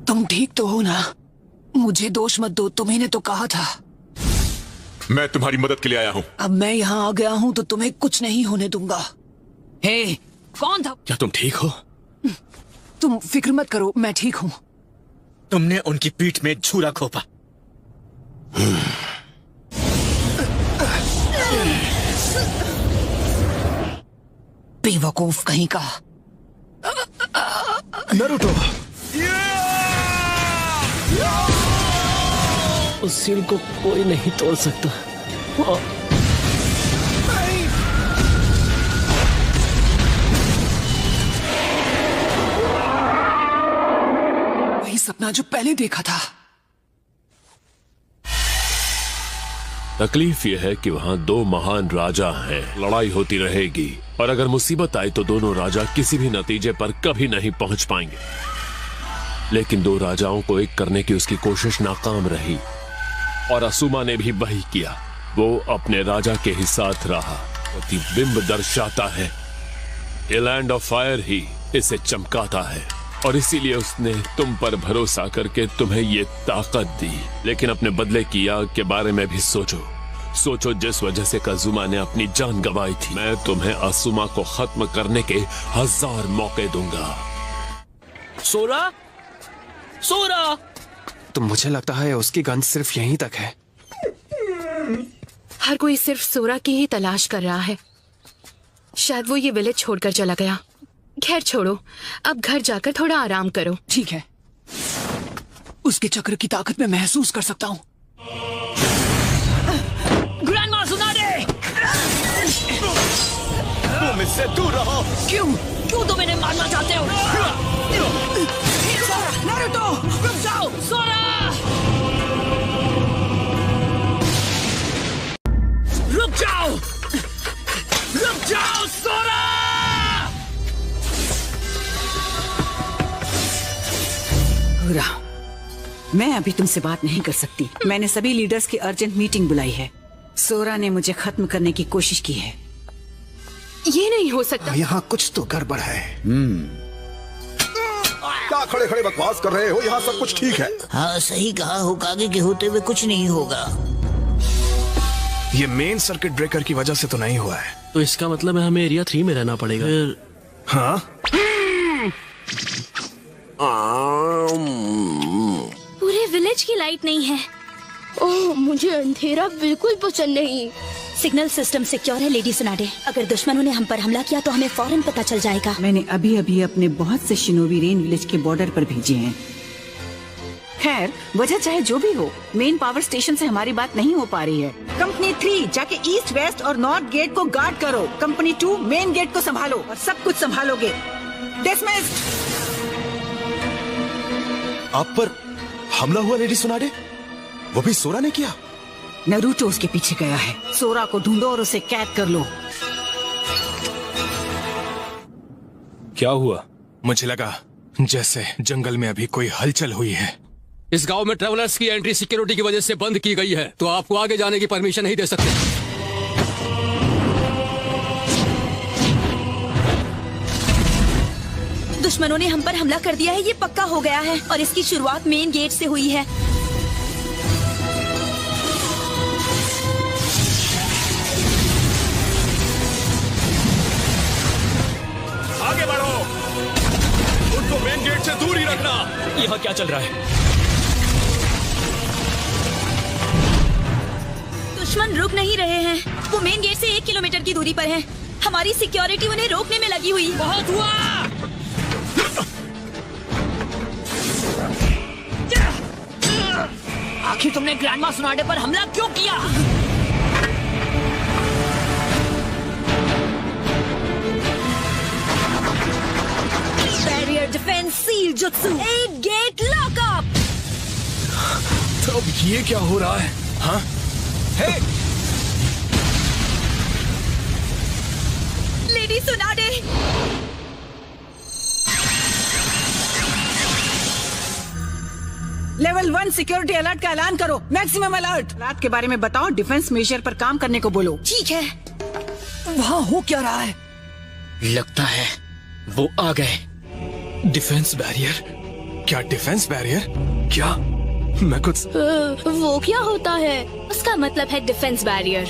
तुम ठीक तो हो ना? मुझे दोष मत दो, तुम्ही ने तो कहा था। मैं तुम्हारी मदद के लिए आया हूँ। अब मैं यहाँ आ गया हूँ तो तुम्हें कुछ नहीं होने दूंगा। हे, कौन था? क्या तुम ठीक हो? तुम फिक्र मत करो, मैं ठीक हूँ। तुमने उनकी पीठ में छुरा घोंपा। बेवकूफ कहीं का। नारुतो, उस सील को कोई नहीं तोड़ सकता। वही सपना जो पहले देखा था। तकलीफ यह है कि वहाँ दो महान राजा हैं। लड़ाई होती रहेगी और अगर मुसीबत आई तो दोनों राजा किसी भी नतीजे पर कभी नहीं पहुंच पाएंगे। लेकिन दो राजाओं को एक करने की उसकी कोशिश नाकाम रही और असुमा ने भी वही किया। वो अपने राजा के ही साथ रहा। प्रतिबिंब दर्शाता है, ये लैंड ऑफ फायर ही इसे चमकाता है और इसीलिए उसने तुम पर भरोसा करके तुम्हें ये ताकत दी। लेकिन अपने बदले की आग के बारे में भी सोचो जिस वजह से काजुमा ने अपनी जान गंवाई थी। मैं तुम्हें असुमा को खत्म करने के 1000 मौके दूंगा। सोरा, सोरा। तो मुझे लगता है उसकी गंध सिर्फ यहीं तक है। हर कोई सिर्फ सोरा की ही तलाश कर रहा है। शायद वो ये विलेज छोड़कर चला गया। खैर छोड़ो, अब घर जाकर थोड़ा आराम करो। ठीक है, उसके चक्र की ताकत मैं महसूस कर सकता हूँ। ग्रैंडमा सुनाडे! तुम इससे दूर रहो। क्यों तुम इन्हें मारना चाहते हो? नारुतो, रुक जाओ! सोरा! रुक जाओ! रुक जाओ, सोरा! मैं अभी तुमसे बात नहीं कर सकती। मैंने सभी लीडर्स की अर्जेंट मीटिंग बुलाई है। सोरा ने मुझे खत्म करने की कोशिश की है। ये नहीं हो सकता। यहाँ कुछ तो गड़बड़ है। क्या खड़े खड़े बकवास कर रहे हो? यहाँ सब कुछ ठीक है। हाँ सही कहा, होकागे के होते हुए कुछ नहीं होगा। ये मेन सर्किट ब्रेकर की वजह से तो नहीं हुआ है। तो इसका मतलब है हमें एरिया 3 में रहना पड़ेगा। हाँ? पूरे विलेज की लाइट नहीं है। ओह, मुझे अंधेरा बिल्कुल पसंद नहीं। सिग्नल सिस्टम सिक्योर है लेडी सुनाडे। अगर दुश्मनों ने हम पर हमला किया तो हमें फौरन पता चल जाएगा। मैंने अभी अभी अपने बहुत से शिनोबी रेन विलेज के बॉर्डर पर भेजे हैं। खैर, वजह चाहे जो भी हो, मेन पावर स्टेशन से हमारी बात नहीं हो पा रही है। कंपनी 3 जाके ईस्ट, वेस्ट और नॉर्थ गेट को गार्ड करो। कंपनी 2 मेन गेट को संभालो और सब कुछ संभालोगे। डिसमिस्ड। आप पर हमला हुआ लेडी सुनाडे? वो भी सोरा ने किया? नारुतो उसके पीछे गया है। सोरा को ढूंढो और उसे कैद कर लो। क्या हुआ? मुझे लगा जैसे जंगल में अभी कोई हलचल हुई है। इस गांव में ट्रैवलर्स की एंट्री सिक्योरिटी की वजह से बंद की गई है, तो आपको आगे जाने की परमिशन नहीं दे सकते। दुश्मनों ने हम पर हमला कर दिया है, ये पक्का हो गया है और इसकी शुरुआत मेन गेट से हुई है। आगे बढ़ो, उनको मेन गेट से दूर ही रखना। यहाँ क्या चल रहा है? दुश्मन रुक नहीं रहे हैं। वो मेन गेट से 1 किलोमीटर की दूरी पर हैं। हमारी सिक्योरिटी उन्हें रोकने में लगी हुई। बहुत हुआ। आखिर तुमने ग्रैंडमा सुनाडे पर हमला क्यों किया? बैरियर डिफेंस सील जुत्सु 8 गेट लॉकअप। तो अब ये क्या हो रहा है? हाँ? Hey! Lady Tsunade, level 1 security alert का ऐलान करो। Maximum alert. रात के बारे में बताओ। डिफेंस मेजर पर काम करने को बोलो। ठीक है। वहाँ हो क्या रहा है? लगता है वो आ गए। Defence barrier? क्या डिफेंस बैरियर? क्या? मैं कुछ वो क्या होता है? उसका मतलब है डिफेंस बैरियर।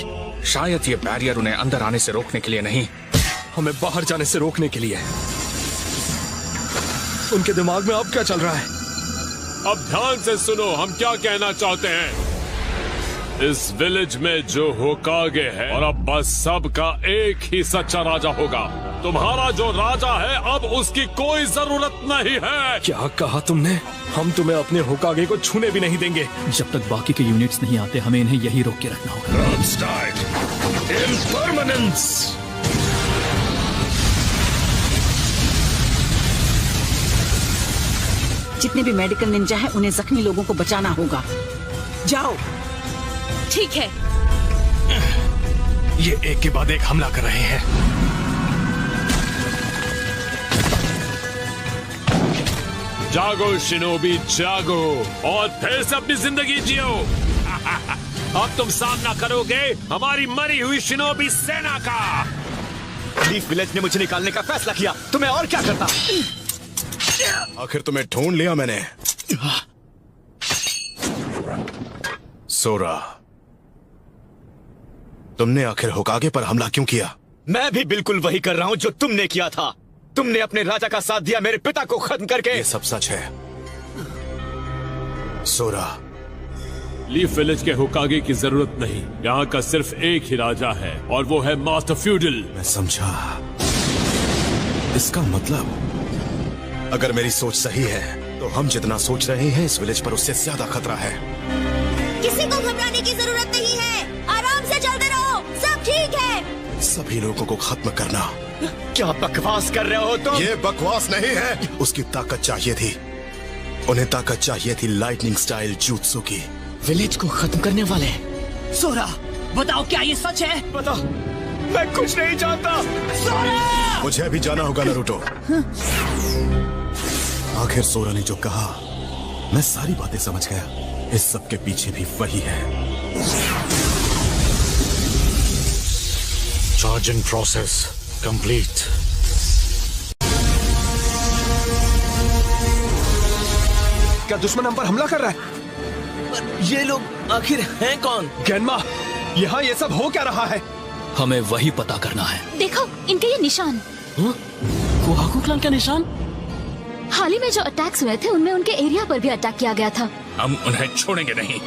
शायद ये बैरियर उन्हें अंदर आने से रोकने के लिए नहीं, हमें बाहर जाने से रोकने के लिए है। उनके दिमाग में अब क्या चल रहा है? अब ध्यान से सुनो, हम क्या कहना चाहते हैं। इस विलेज में जो होकागे है और अब बस सबका एक ही सच्चा राजा होगा। तुम्हारा जो राजा है अब उसकी कोई जरूरत नहीं है। क्या कहा तुमने? हम तुम्हें अपने होकागे को छूने भी नहीं देंगे। जब तक बाकी के यूनिट्स नहीं आते हमें इन्हें यही रोक के रखना होगा। जितने भी मेडिकल निंजा हैं उन्हें जख्मी लोगों को बचाना होगा। जाओ। ठीक है। ये एक के बाद एक हमला कर रहे हैं। जागो शिनोबी जागो और फिर से अपनी जिंदगी जियो। अब तुम सामना करोगे हमारी मरी हुई शिनोबी सेना का। लीफ विलेज ने मुझे निकालने का फैसला किया तो मैं और क्या करता। आखिर तुम्हें ढूंढ लिया मैंने। सोरा, तुमने आखिर होकागे पर हमला क्यों किया? मैं भी बिल्कुल वही कर रहा हूँ जो तुमने किया था। तुमने अपने राजा का साथ दिया, मेरे पिता को खत्म करके। ये सब सच है सोरा। लीफ विलेज के होकागे की जरूरत नहीं। यहाँ का सिर्फ एक ही राजा है और वो है मास्टर फ्यूडल। मैं समझा। इसका मतलब अगर मेरी सोच सही है तो हम जितना सोच रहे हैं इस विलेज पर उससे ज्यादा खतरा है। किसी को घबराने की जरूरत नहीं है। आराम से चलते रहो, सब ठीक है। सभी लोगों को खत्म करना। क्या बकवास कर रहे हो तुम? ये बकवास नहीं है। उसकी ताकत चाहिए थी, उन्हें ताकत चाहिए थी लाइटनिंग स्टाइल jutsu की। विलेज को खत्म करने वाले। सोरा, बताओ क्या ये सच है? बताओ, मैं कुछ नहीं जानता। सोरा! मुझे भी जाना होगा नरूटो। आखिर सोरा ने जो कहा मैं सारी बातें समझ गया। इस सब के पीछे भी वही है। Charging process complete. क्या दुश्मन हम पर हमला कर रहा है? ये लोग आखिर हैं कौन? गेनमा, यहाँ ये सब हो क्या रहा है? हमें वही पता करना है। देखो इनके ये निशान। कोहाकू क्लैन का निशान? हाल ही में जो अटैक्स हुए थे उनमें उनके एरिया पर भी अटैक किया गया था। हम उन्हें छोड़ेंगे नहीं।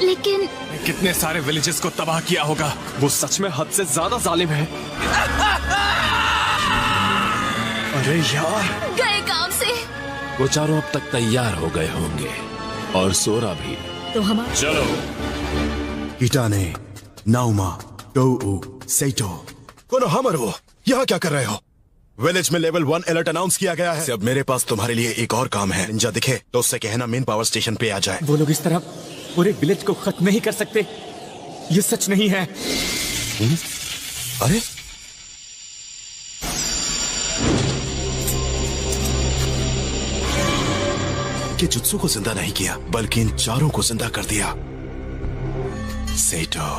लेकिन कितने सारे विलेजेस को तबाह किया होगा। वो सच में हद से ज्यादा जालिम है। अरे यार, गए काम से। वो चारों अब तक तैयार हो गए होंगे और सोरा भी। तो हमारा चलो। हिटाने, नाउमा, टोऊ, सेइटो, कोनोहामारू, यहाँ क्या कर रहे हो? विलेज में लेवल 1 अलर्ट अनाउंस किया गया है। अब मेरे पास तुम्हारे लिए एक और काम है। निंजा दिखे तो उससे कहना मेन पावर स्टेशन पे आ जाए। वो लोग इस तरह पूरे विलेज को खत्म नहीं कर सकते। ये सच नहीं है। अरे कि जुत्सु को जिंदा नहीं किया बल्कि इन चारों को जिंदा कर दिया। सेइटो,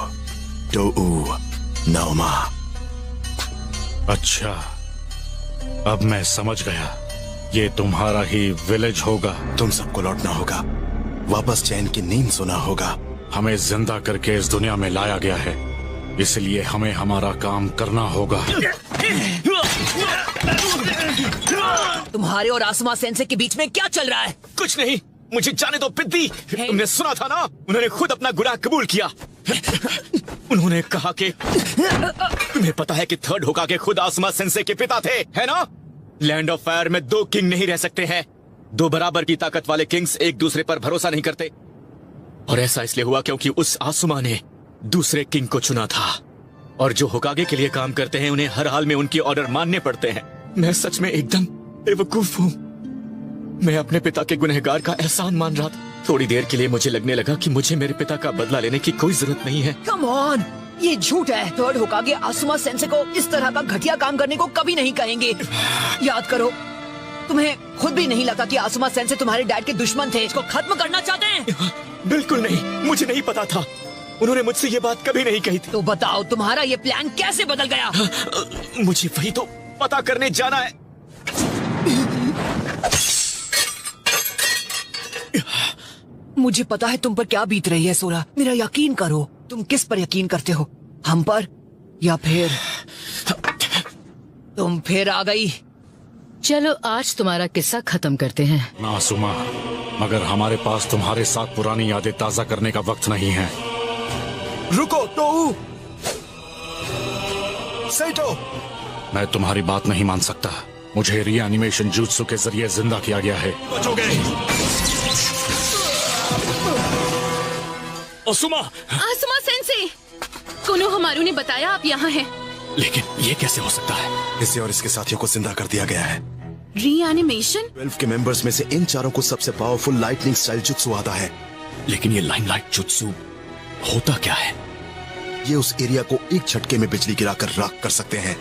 टोऊ, नाओमा। अच्छा, अब मैं समझ गया। ये तुम्हारा ही विलेज होगा। तुम सबको लौटना होगा, वापस चैन की नींद सोना होगा। हमें जिंदा करके इस दुनिया में लाया गया है, इसलिए हमें हमारा काम करना होगा। तुम्हारे और आसमा सेंसे के बीच में क्या चल रहा है? कुछ नहीं, मुझे जाने दो पिद्दी। तुमने सुना था ना, उन्होंने खुद अपना गुनाह कबूल किया। उन्होंने कहा कि तुम्हें पता है कि थर्ड होकागे खुद आसमा सेंसे के पिता थे, है ना? लैंड ऑफ फायर में 2 किंग नहीं रह सकते हैं। 2 बराबर की ताकत वाले किंग्स एक दूसरे पर भरोसा नहीं करते। और ऐसा इसलिए हुआ क्योंकि उस आसुमा ने दूसरे किंग को चुना था। और जो होकागे के लिए काम करते हैं उन्हें हर हाल में उनके ऑर्डर मानने पड़ते हैं। मैं सच में एकदम बेवकूफ हूँ। मैं अपने पिता के गुनहगार का एहसान मान रहा था। थोड़ी देर के लिए मुझे लगने लगा कि मुझे मेरे पिता का बदला लेने की कोई जरूरत नहीं है। कम ऑन, ये झूठ है। थर्ड होकागे आसुमा सेंसे को इस तरह का घटिया काम करने को कभी नहीं कहेंगे। याद करो, तुम्हें खुद भी नहीं लगा कि आसुमा सेंसे तुम्हारे डैड के दुश्मन थे, इसको खत्म करना चाहते हैं? बिल्कुल नहीं, मुझे नहीं पता था। उन्होंने मुझसे ये बात कभी नहीं कही थी। तो बताओ, तुम्हारा ये प्लान कैसे बदल गया? मुझे वही तो पता करने जाना है। मुझे पता है तुम पर क्या बीत रही है सोरा। मेरा यकीन करो। तुम किस पर यकीन करते हो, हम पर या फिर तुम फिर आ गई? चलो आज तुम्हारा किस्सा खत्म करते हैं। ना सुमा, मगर हमारे पास तुम्हारे साथ पुरानी यादें ताजा करने का वक्त नहीं है। रुको टोऊ, सेइटो, मैं तुम्हारी बात नहीं मान सकता। मुझे रीएनिमेशन जुत्सु के जरिए जिंदा किया गया है। बचोगे। आसुमा सेंसे, कोनोहमारू ने बताया आप यहाँ हैं। लेकिन ये कैसे हो सकता है? इसे और इसके साथियों को जिंदा कर दिया गया है। रीएनिमेशन? 12 के मेंबर्स में से इन चारों को सबसे पावरफुल लाइटनिंग स्टाइल जुत्सु आता है। लेकिन ये लाइमलाइट जुत्सु होता क्या है? ये उस एरिया को एक झटके में बिजली गिराकर राख कर सकते हैं।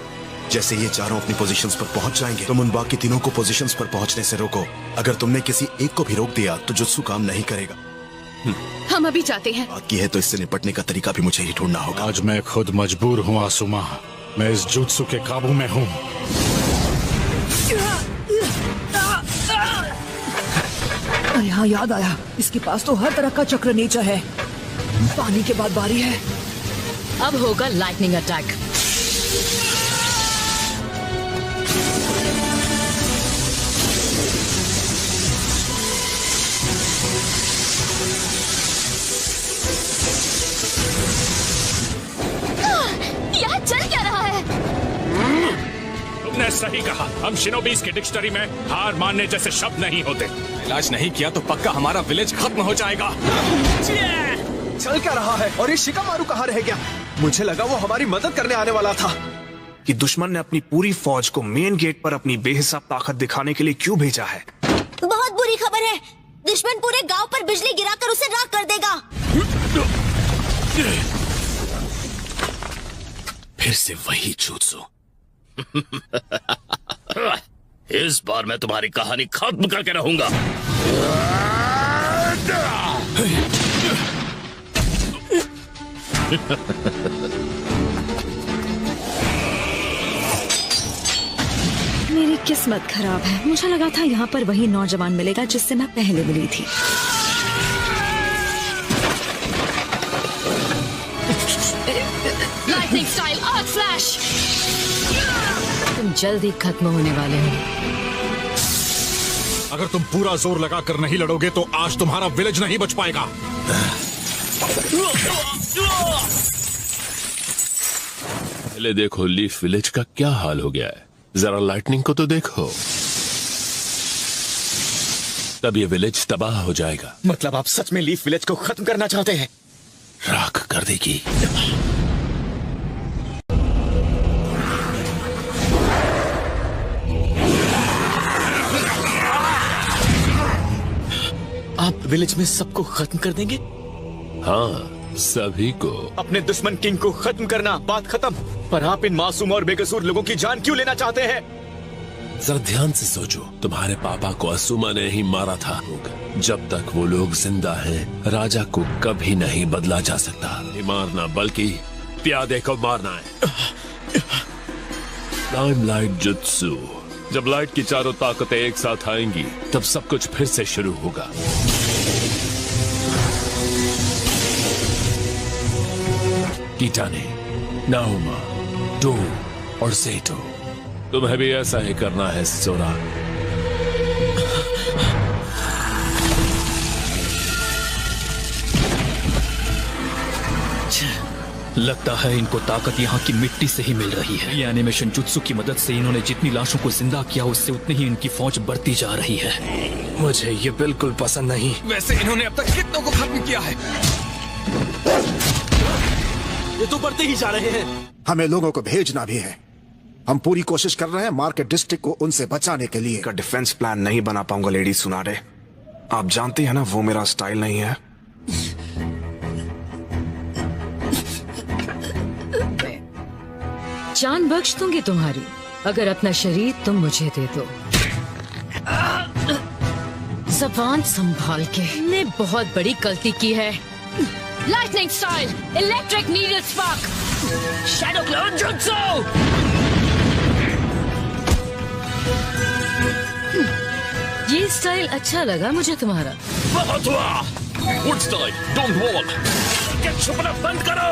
जैसे ये चारों अपनी पोजीशंस पर पहुंच जाएंगे, तुम उन बाकी तीनों को पोजीशंस पर पहुंचने से रोको। अगर तुमने किसी एक को भी रोक दिया तो जुत्सु काम नहीं करेगा। हम अभी जाते हैं। बात की है तो इससे निपटने का तरीका भी मुझे ही ढूंढना होगा। आज मैं खुद मजबूर हूँ आसुमा। मैं इस जुत्सु के काबू में हूँ। यहाँ याद आया, इसके पास तो हर तरह का चक्र नेचर है। पानी के बाद बारी है। अब होगा लाइटनिंग अटैक। यहाँ चल क्या रहा है? तुमने सही कहा। हम शिनोबीज की डिक्शनरी में हार मानने जैसे शब्द नहीं होते। इलाज नहीं किया तो पक्का हमारा विलेज खत्म हो जाएगा। चल क्या रहा है? और ये शिकामारू कहाँ रह गया? मुझे लगा वो हमारी मदद करने आने वाला था। कि दुश्मन ने अपनी पूरी फौज को मेन गेट पर अपनी बेहिसाब ताकत दिखाने के लिए क्यों भेजा है? बहुत बुरी खबर है। दुश्मन पूरे गांव पर बिजली गिराकर उसे राख कर देगा। फिर से वही जुत्सु। इस बार मैं तुम्हारी कहानी खत्म करके रहूंगा। मेरी किस्मत खराब है। मुझे लगा था यहाँ पर वही नौजवान मिलेगा जिससे मैं पहले मिली थी। Lightning style art flash. तुम जल्द ही खत्म होने वाले हो। अगर तुम पूरा जोर लगाकर नहीं लड़ोगे तो आज तुम्हारा विलेज नहीं बच पाएगा। पहले देखो लीफ विलेज का क्या हाल हो गया है। जरा लाइटनिंग को तो देखो। तब ये विलेज तबाह हो जाएगा। मतलब आप सच में लीफ विलेज को खत्म करना चाहते हैं? राख कर देगी। आप विलेज में सबको खत्म कर देंगे? हाँ, सभी को। अपने दुश्मन किंग को खत्म करना, बात खत्म। पर आप इन मासूम और बेकसूर लोगों की जान क्यों लेना चाहते हैं? जरा ध्यान से सोचो। तुम्हारे पापा को असुमा ने ही मारा था। जब तक वो लोग जिंदा हैं, राजा को कभी नहीं बदला जा सकता। नहीं मारना बल्कि प्यादे को मारना है। Limelight jutsu. जब लाइट की चारों ताकतें एक साथ आएंगी तब सब कुछ फिर से शुरू होगा। कीटाने, नाउमा, डो और ज़ेटो, तुम्हें भी ऐसा ही करना है सोरा। लगता है इनको ताकत यहाँ की मिट्टी से ही मिल रही है। ये एनिमेशन जुत्सु की मदद से इन्होंने जितनी लाशों को जिंदा किया उससे उतनी ही इनकी फौज बढ़ती जा रही है। मुझे ये बिल्कुल पसंद नहीं। वैसे इन्होंने अब तक कितनों को खत्म किया है? ये तो बढ़ते ही जा रहे हैं। हमें लोगों को भेजना भी है। हम पूरी कोशिश कर रहे हैं मार्केट डिस्ट्रिक्ट को उनसे बचाने के लिए। का डिफेंस प्लान नहीं बना पाऊंगा लेडी सुनारे। आप जानते हैं ना वो मेरा स्टाइल नहीं है। जान बख्श दूंगी तुम्हारी अगर अपना शरीर तुम मुझे दे दो। ज़बान संभाल के। ने बहुत बड़ी गलती की है। Lightning style electric needle spark shadow clone jutsu. ये स्टाइल अच्छा लगा मुझे तुम्हारा। बहुत हुआ। Wood style don't wall. क्या छुपना बंद करो।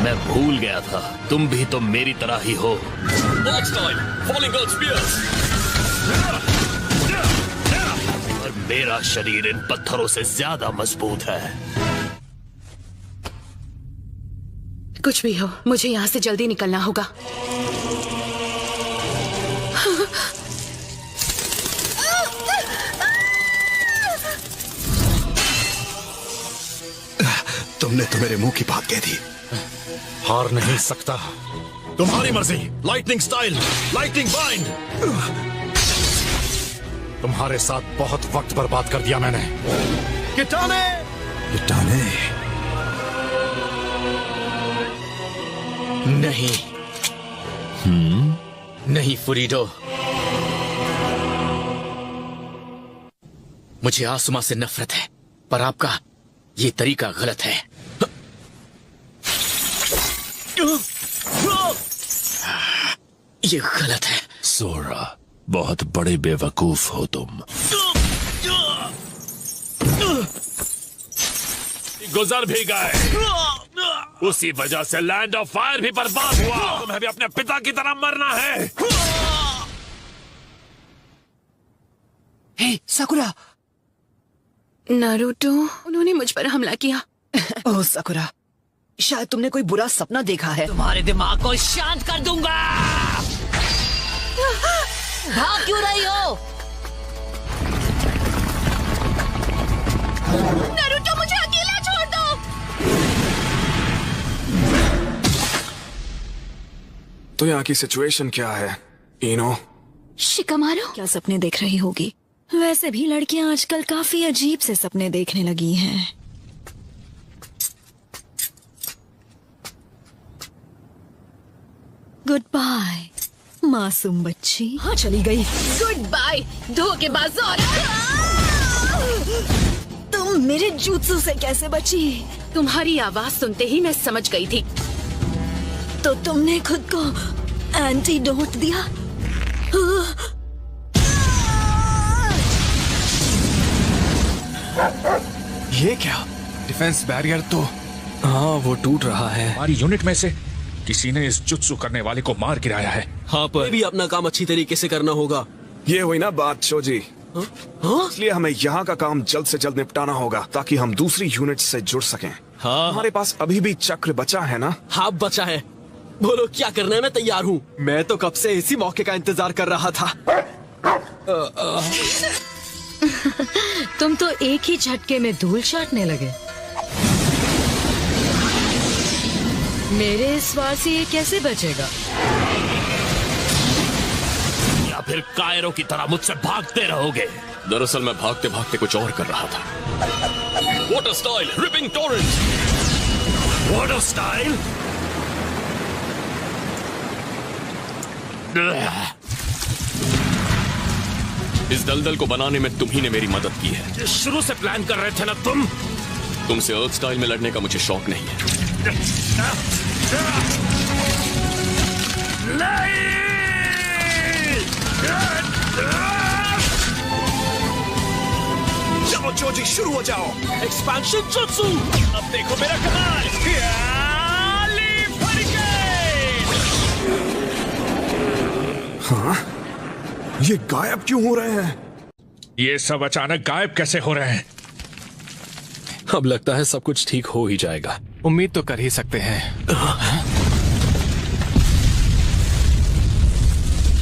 मैं भूल गया था तुम भी तो मेरी तरह ही हो। और मेरा शरीर इन पत्थरों से ज्यादा मजबूत है। कुछ भी हो, मुझे यहाँ से जल्दी निकलना होगा। तुमने तो मेरे मुंह की बात कह दी। हार नहीं सकता। तुम्हारी मर्जी। Lightning style, lightning bind. तुम्हारे साथ बहुत वक्त बर्बाद कर दिया मैंने। किटाने, किटाने। नहीं। नहीं फुरीडो, मुझे आसुमा से नफरत है, पर आपका ये तरीका गलत है। ये गलत है। सोरा, बहुत बड़े बेवकूफ हो तुम। गुजर भी गए, उसी वजह से लैंड ऑफ फायर भी बर्बाद हुआ। तुम्हें भी अपने पिता की तरह मरना है। हे साकुरा। नारुतो, उन्होंने मुझ पर हमला किया। ओह साकुरा, शायद तुमने कोई बुरा सपना देखा है। तुम्हारे दिमाग को शांत कर दूंगा। भाग क्यों रही हो? नारुतो, मुझे अकेला छोड़ दो। तो यहाँ की सिचुएशन क्या है, इनो? शिकामारू, क्या सपने देख रही होगी? वैसे भी लड़कियां आजकल काफी अजीब से सपने देखने लगी हैं। गुड बाय मासूम बच्ची। हाँ, चली गई। गुड बाय धोखेबाज औरत। तुम मेरे जुत्सु से कैसे बची? तुम्हारी आवाज सुनते ही मैं समझ गई थी। तो तुमने खुद को एंटीडोट दिया? ये क्या? डिफेंस बैरियर तो हाँ, वो टूट रहा है। हमारी यूनिट में से किसी ने इस जुत्सु करने वाले को मार गिराया है। हाँ, पर भी अपना काम अच्छी तरीके से करना होगा। ये हुई ना बात शोजी। इसलिए हमें यहाँ का काम जल्द से जल्द निपटाना होगा ताकि हम दूसरी यूनिट से जुड़ सकें। हाँ, हमारे पास अभी भी चक्र बचा है ना? हाँ, बचा है। बोलो क्या करना है, मैं तैयार हूँ। मैं तो कब से इसी मौके का इंतजार कर रहा था। तुम तो एक ही झटके में धूल चाटने लगे। मेरे इस वार से ये कैसे बचेगा? या फिर कायरों की तरह मुझसे भागते रहोगे? दरअसल मैं भागते भागते कुछ और कर रहा था। Water style ripping Torrent. Water style? इस दलदल को बनाने में तुम ही ने मेरी मदद की है। शुरू से प्लान कर रहे थे ना तुम? तुमसे अर्थ स्टाइल में लड़ने का मुझे शौक नहीं है। चलो जोजी, शुरू हो जाओ। Expansion jutsu. अब देखो मेरा कमाल। हाँ, ये गायब क्यों हो रहे हैं? ये सब अचानक गायब कैसे हो रहे हैं? अब लगता है सब कुछ ठीक हो ही जाएगा। उम्मीद तो कर ही सकते हैं।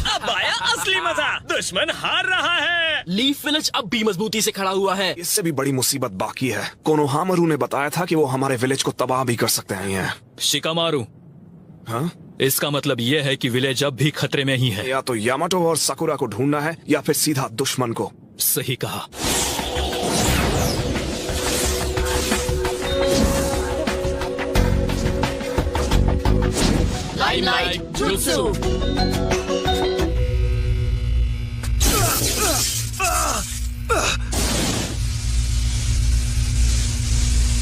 अब आया असली मजा। दुश्मन हार रहा है। लीफ विलेज अब भी मजबूती से खड़ा हुआ है। इससे भी बड़ी मुसीबत बाकी है। कोनोहामारू ने बताया था कि वो हमारे विलेज को तबाह भी कर सकते हैं। शिकामारू, हाँ? इसका मतलब ये है कि विलेज अब भी खतरे में ही है। या तो यामाटो और साकुरा को ढूंढना है या फिर सीधा दुश्मन को। सही कहा। Limelight jutsu.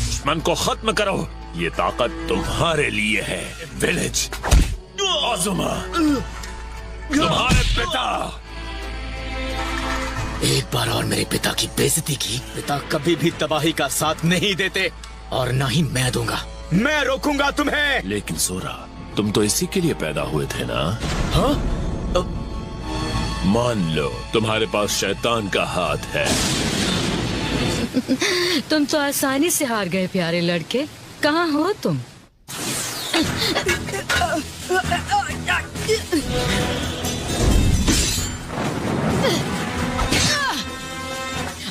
दुश्मन को खत्म करो। ये ताकत तुम्हारे लिए है। विलेज, आजुमा, तुम्हारे पिता। एक बार और मेरे पिता की बेइज्जती की। पिता कभी भी तबाही का साथ नहीं देते और ना ही मैं दूंगा। मैं रोकूंगा तुम्हें। लेकिन सोरा, तुम तो इसी के लिए पैदा हुए थे ना? हाँ? मान लो तुम्हारे पास शैतान का हाथ है। तुम तो आसानी से हार गए प्यारे लड़के। कहाँ हो तुम?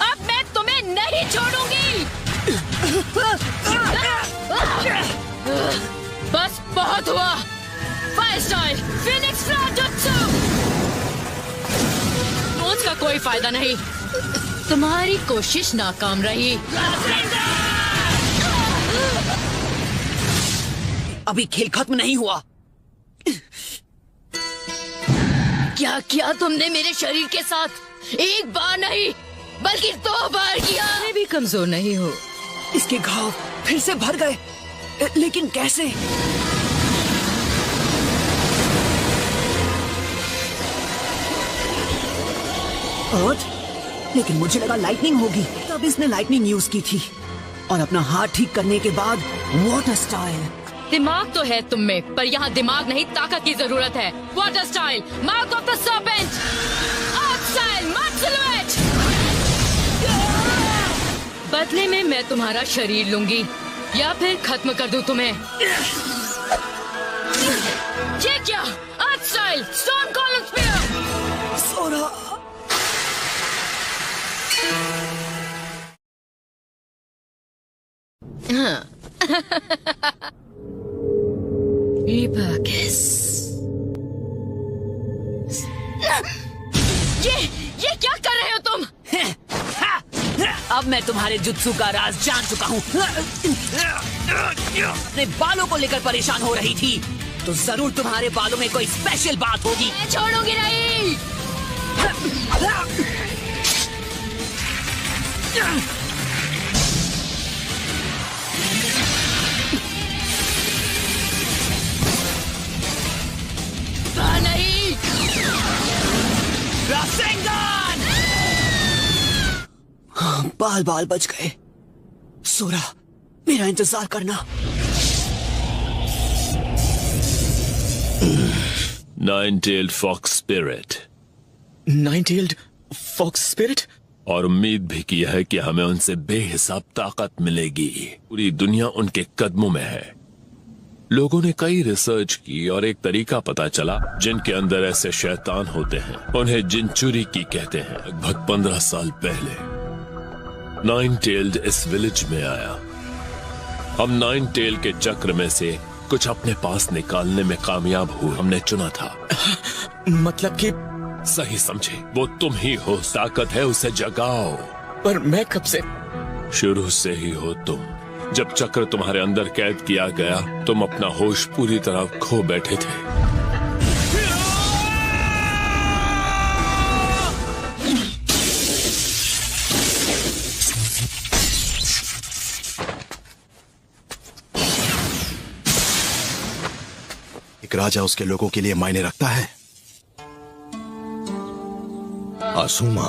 अब मैं तुम्हें नहीं छोड़ूंगी। बस बहुत हुआ। Fire style Phoenix flash jutsu. उसका कोई फायदा नहीं, तुम्हारी कोशिश नाकाम रही। अभी खेल खत्म नहीं हुआ। क्या किया तुमने मेरे शरीर के साथ? एक बार नहीं बल्कि 2 बार किया। मैं भी कमजोर नहीं हूँ। इसके घाव फिर से भर गए, लेकिन कैसे? अर्थ? लेकिन मुझे लगा लाइटनिंग होगी, तब इसने लाइटनिंग यूज की थी। और अपना हाथ ठीक करने के बाद वाटर स्टाइल। दिमाग तो है तुम में, पर यहाँ दिमाग नहीं ताकत की जरूरत है। Water style mouth of the serpent. Earth style mud silhouette. बदले में मैं तुम्हारा शरीर लूंगी या फिर खत्म कर दूं तुम्हें। ये क्या? अर्थ स्टाइल स्टोन कॉलम स्पीयर। सोरा। ये क्या कर रहे हो तुम? अब मैं तुम्हारे जुत्सु का राज जान चुका हूँ। अपने बालों को लेकर परेशान हो रही थी, तो जरूर तुम्हारे बालों में कोई स्पेशल बात होगी। मैं छोड़ूंगी नहीं। नहीं। रासेंगान! बाल बाल बच गए। सोरा, मेरा इंतजार करना। Nine tailed fox spirit. Nine tailed fox spirit? और उम्मीद भी की है कि हमें उनसे बेहिसाब ताकत मिलेगी। पूरी दुनिया उनके कदमों में है। लोगों ने कई रिसर्च की और एक तरीका पता चला जिनके अंदर ऐसे शैतान होते हैं। उन्हें जिनचुरी की कहते हैं। लगभग 15 साल पहले नाइन-टेल्ड इस विलेज में आया। हम नाइन-टेल के चक्र में से कुछ अपने पास निकालने में कामयाब हुए। हमने चुना था। मतलब कि? सही समझे, वो तुम ही हो। ताकत है, उसे जगाओ। पर मैं कब से? शुरू से ही हो तुम। जब चक्र तुम्हारे अंदर कैद किया गया, तुम अपना होश पूरी तरह खो बैठे थे। एक राजा उसके लोगों के लिए मायने रखता है। आसुमा,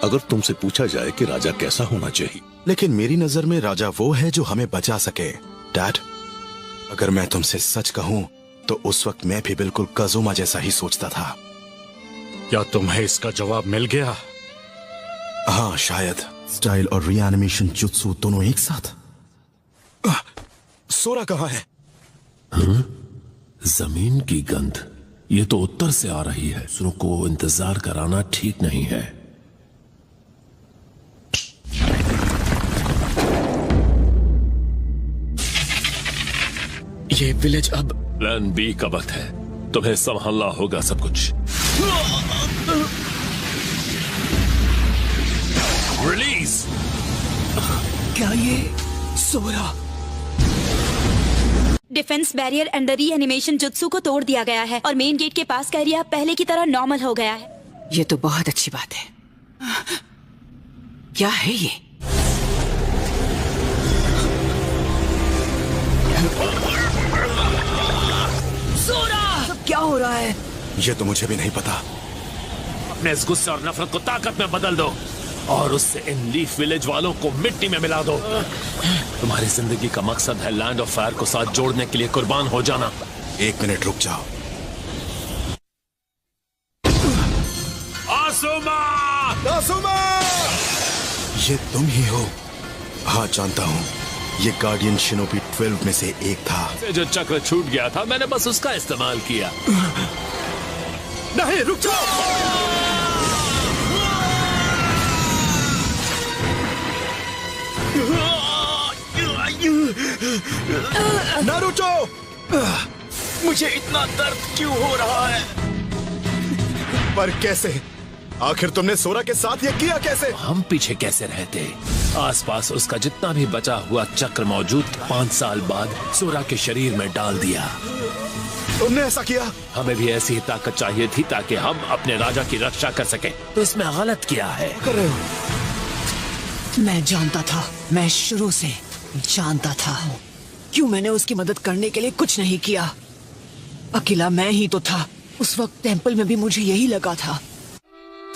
अगर तुमसे पूछा जाए कि राजा कैसा होना चाहिए, लेकिन मेरी नजर में राजा वो है जो हमें बचा सके। डैड, अगर मैं तुमसे सच कहूं तो उस वक्त मैं भी बिल्कुल कज़ुमा जैसा ही सोचता था। क्या तुम्हें इसका जवाब मिल गया? हाँ, शायद। स्टाइल और रिएनिमेशन जुत्सु दोनों एक साथ। सोरा कहाँ है? जमीन की गंध, ये तो उत्तर से आ रही है। सुनो को इंतजार कराना ठीक नहीं है। ये विलेज अब प्लान बी का वक्त है। तुम्हें संभालना होगा सब कुछ। रिलीज। क्या ये सोरा? Defence barrier and reanimation jutsu को तोड़ दिया गया है और मेन गेट के पास का एरिया पहले की तरह नॉर्मल हो गया है। ये तो बहुत अच्छी बात है। क्या है ये? सोरा! क्या हो रहा है? ये तो मुझे भी नहीं पता। अपने इस गुस्से और नफरत को ताकत में बदल दो और उससे इन लीफ विलेज वालों को मिट्टी में मिला दो। तुम्हारी जिंदगी का मकसद है लैंड ऑफ फायर को साथ जोड़ने के लिए कुर्बान हो जाना। 1 मिनट रुक जाओ। आसुमा! आसुमा! ये तुम ही हो? हाँ, जानता हूँ। ये गार्डियन शिनोबी 12 में से एक था। जो चक्र छूट गया था मैंने बस उसका इस्तेमाल किया। नहीं, रुक जाओ। नारुतो, मुझे इतना दर्द क्यों हो रहा है? पर कैसे? आखिर तुमने सोरा के साथ ये किया कैसे? हम पीछे कैसे रहते? आसपास उसका जितना भी बचा हुआ चक्र मौजूद 5 साल बाद सोरा के शरीर में डाल दिया। तुमने ऐसा किया? हमें भी ऐसी ही ताकत चाहिए थी ताकि हम अपने राजा की रक्षा कर सकें। तो इसमें गलत क्या है? कर रहे हो? मैं जानता था, मैं शुरू से जानता था। क्यों मैंने उसकी मदद करने के लिए कुछ नहीं किया? अकेला मैं ही तो था। उस वक्त टेंपल में भी मुझे यही लगा था।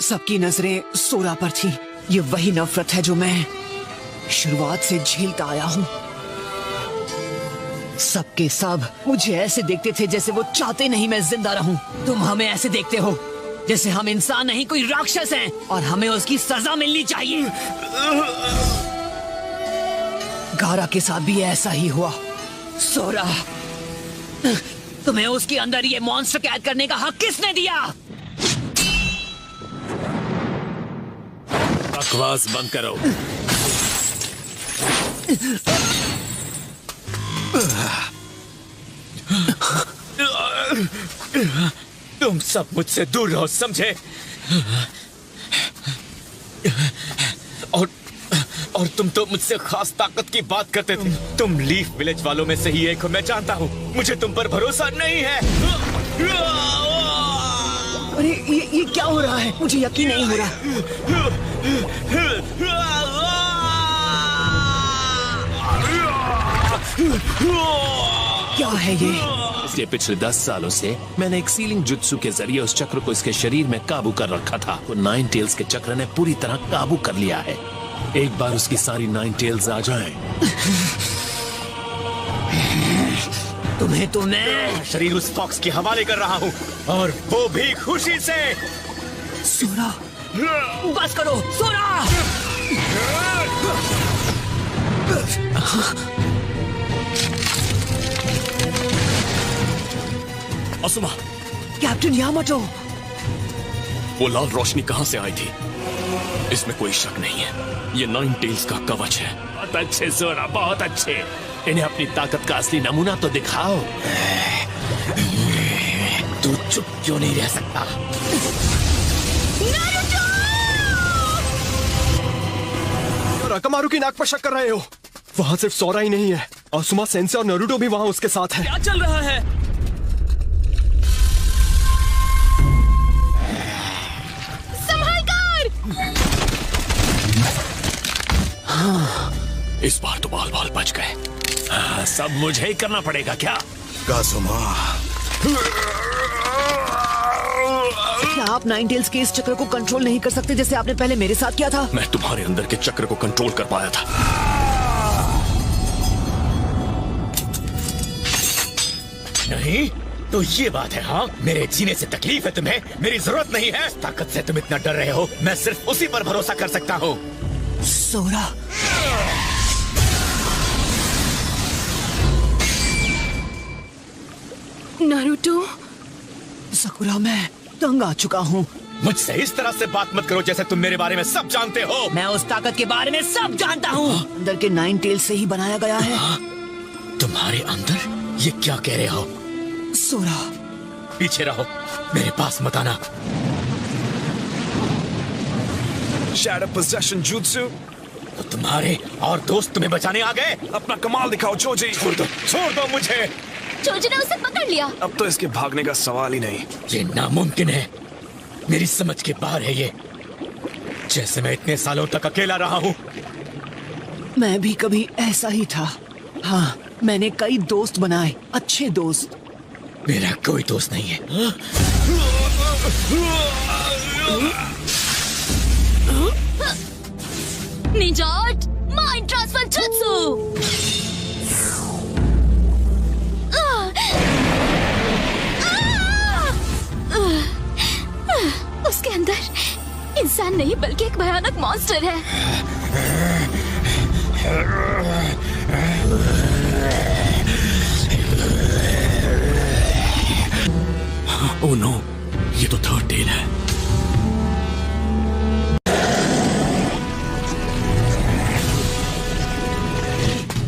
सबकी नजरें सोरा पर थी। ये वही नफरत है जो मैं शुरुआत से झेलता आया हूँ। सबके सब मुझे ऐसे देखते थे जैसे वो चाहते नहीं मैं जिंदा रहूं। तुम हमें ऐसे देखते हो जैसे हम इंसान नहीं कोई राक्षस हैं और हमें उसकी सजा मिलनी चाहिए। गारा के साथ भी ऐसा ही हुआ। सोरा, तुम्हें उसके अंदर ये मॉन्स्टर कैद करने का हक किसने दिया? बकवास बंद करो। तुम सब मुझसे दूर रहो, समझे? और तुम तो मुझसे खास ताकत की बात करते थे। तुम लीफ विलेज वालों में से ही एक हो, मैं जानता हूँ। मुझे तुम पर भरोसा नहीं है। अरे ये क्या हो रहा है? मुझे यकीन नहीं हो रहा। क्या है ये? इसलिए पिछले 10 सालों से मैंने एक सीलिंग जुत्सु के जरिए उस चक्र को इसके शरीर में काबू कर रखा था। वो 9 टेल्स के चक्र ने पूरी तरह काबू कर लिया है। एक बार उसकी सारी 9 टेल्स आ जाएं, तुम्हें तो मैं शरीर उस फॉक्स के हवाले कर रहा हूँ, और वो भी खुशी से। सोरा, बस करो सोरा। असुमा, कैप्टन यामाटो, वो लाल रोशनी कहाँ से आई थी? इसमें कोई शक नहीं है, ये 9 टेल्स का कवच है। बहुत अच्छे सोरा, बहुत अच्छे। इन्हें अपनी ताकत का असली नमूना तो दिखाओ। तू चुप क्यों नहीं रह सकता? अकामारू की नाक पर शक कर रहे हो? वहाँ सिर्फ सोरा ही नहीं है, असुमा सेंसे और नारुतो भी वहाँ उसके साथ है। क्या चल रहा है? इस बार तो बाल बाल बच गए। सब मुझे ही करना पड़ेगा क्या? काजुमा, क्या आप 9 टेल्स के इस चक्र को कंट्रोल नहीं कर सकते जैसे आपने पहले मेरे साथ किया था? मैं तुम्हारे अंदर के चक्र को कंट्रोल कर पाया था। नहीं तो ये बात है? हाँ, मेरे जीने से तकलीफ है तुम्हें? मेरी जरूरत नहीं है। ताकत से तुम इतना डर रहे हो, मैं सिर्फ उसी पर भरोसा कर सकता हूँ। सोरा, नारुतो, सकुरा, मैं तंग आ चुका हूँ। मुझसे इस तरह से बात मत करो जैसे तुम मेरे बारे में सब जानते हो। मैं उस ताकत के बारे में सब जानता हूँ। अंदर के 9 टेल्स से ही बनाया गया है। तुम्हारे अंदर? ये क्या कह रहे हो? सोरा, पीछे रहो, मेरे पास मत आना। Shadow possession jutsu. तो तुम्हारे और दोस्त तुम्हें बचाने आ गए? अपना कमाल दिखाओ चोजी। छोड़ दो मुझे। चोजी ने उसे पकड़ लिया। अब तो इसके भागने का सवाल ही नहीं। ये नामुमकिन है, मेरी समझ के बाहर है ये। जैसे मैं इतने सालों तक अकेला रहा हूँ। मैं भी कभी ऐसा ही था। हाँ, मैंने कई दोस्त बनाए, अच्छे दोस्त। मेरा कोई दोस्त नहीं है। निजाट, माइंड ट्रांसफर जुत्सु। उसके अंदर इंसान नहीं बल्कि एक भयानक मॉन्स्टर है। ओह नो, ये तो थर्ड टेल है।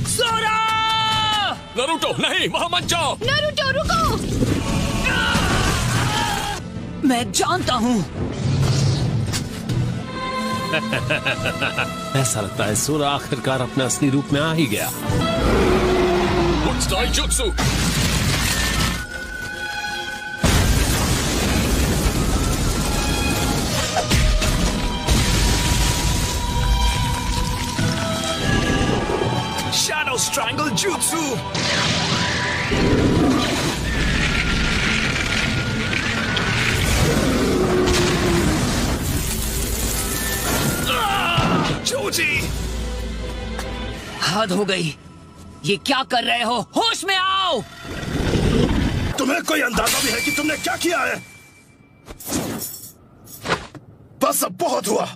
सोरा! नारुतो नहीं, वहां मत जाओ। नारुतो रुको। मैं जानता हूँ। ऐसा लगता है सोरा आखिरकार अपने असली रूप में आ ही गया। Jutsu. Shadow Strangle Jutsu! Joji! हद हो गई। ये क्या कर रहे हो? होश में आओ। तुम्हें कोई अंदाजा भी है कि तुमने क्या किया है? बस अब बहुत हुआ।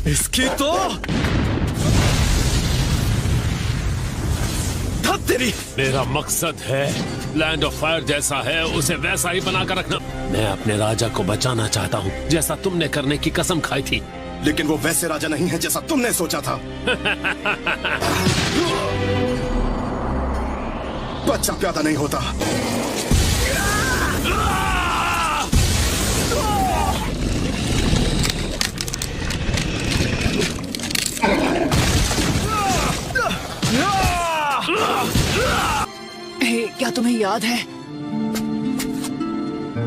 इसकी तो तेरी। मेरा मकसद है लैंड ऑफ फायर जैसा है उसे वैसा ही बनाकर रखना। मैं अपने राजा को बचाना चाहता हूँ, जैसा तुमने करने की कसम खाई थी। लेकिन वो वैसे राजा नहीं है जैसा तुमने सोचा था। बच्चा पैदा नहीं होता। क्या तुम्हें याद है?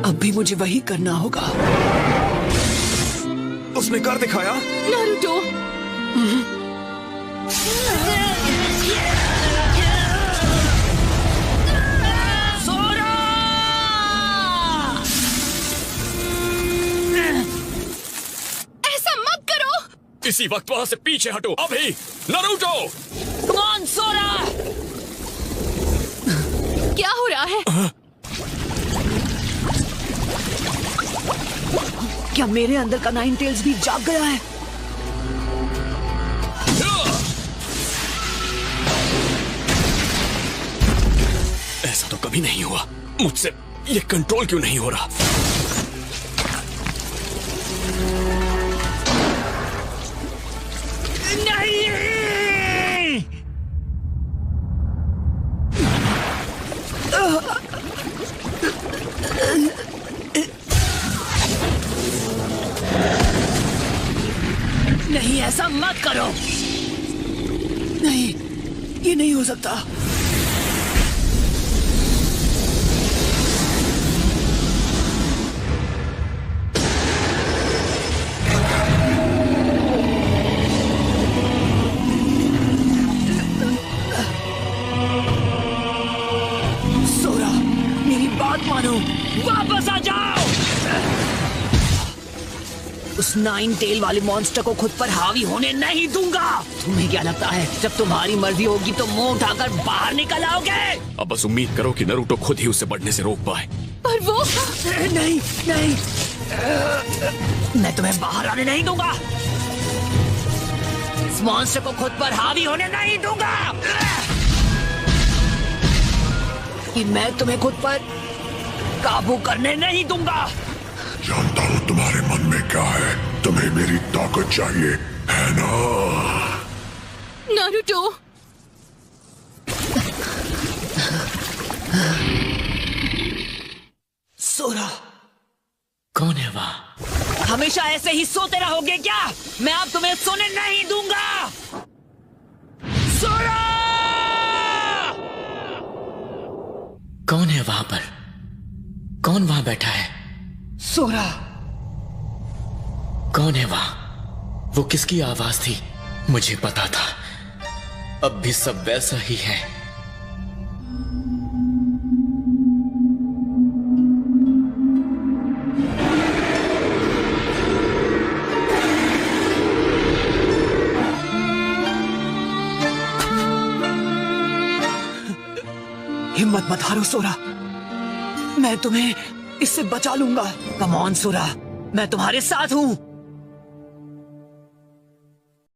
अब भी मुझे वही करना होगा। उसने कर दिखाया। नारुतो। ऐसा मत करो। इसी वक्त वहां से पीछे हटो अभी। नारुतो! Come on, सोरा! क्या हो रहा है? क्या मेरे अंदर का नाइन टेल्स भी जाग गया है? ऐसा तो कभी नहीं हुआ। मुझसे ये कंट्रोल क्यों नहीं हो रहा? नहीं, ऐसा मत करो। नहीं, ये नहीं हो सकता। सोरा, मेरी बात मानो। वापस आ जाओ। उस नाइन टेल वाले मॉन्स्टर को खुद पर हावी होने नहीं दूंगा। तुम्हें क्या लगता है जब तुम्हारी मर्जी होगी तो मुंह उठाकर बाहर निकल आओगे? अब बस उम्मीद करो कि नारुतो खुद ही उसे बढ़ने से रोक पाए। पर वो नहीं नहीं, मैं तुम्हें बाहर आने नहीं दूंगा। इस मॉन्स्टर को खुद पर हावी होने नहीं दूंगा। कि मैं तुम्हें खुद पर काबू करने नहीं दूंगा। जानता हूँ तुम्हारे मन में क्या है। तुम्हें मेरी ताकत चाहिए, है ना? नारुतो। सोरा। कौन है वहाँ? हमेशा ऐसे ही सोते रहोगे क्या? मैं अब तुम्हें सोने नहीं दूंगा। सोरा! कौन है वहां पर? कौन वहां बैठा है? सोरा। कौन है वहां? वो किसकी आवाज थी? मुझे पता था। अब भी सब वैसा ही है। हिम्मत मत हारो सोरा, मैं तुम्हें इससे बचा लूंगा। कम ऑन सोरा, मैं तुम्हारे साथ हूँ।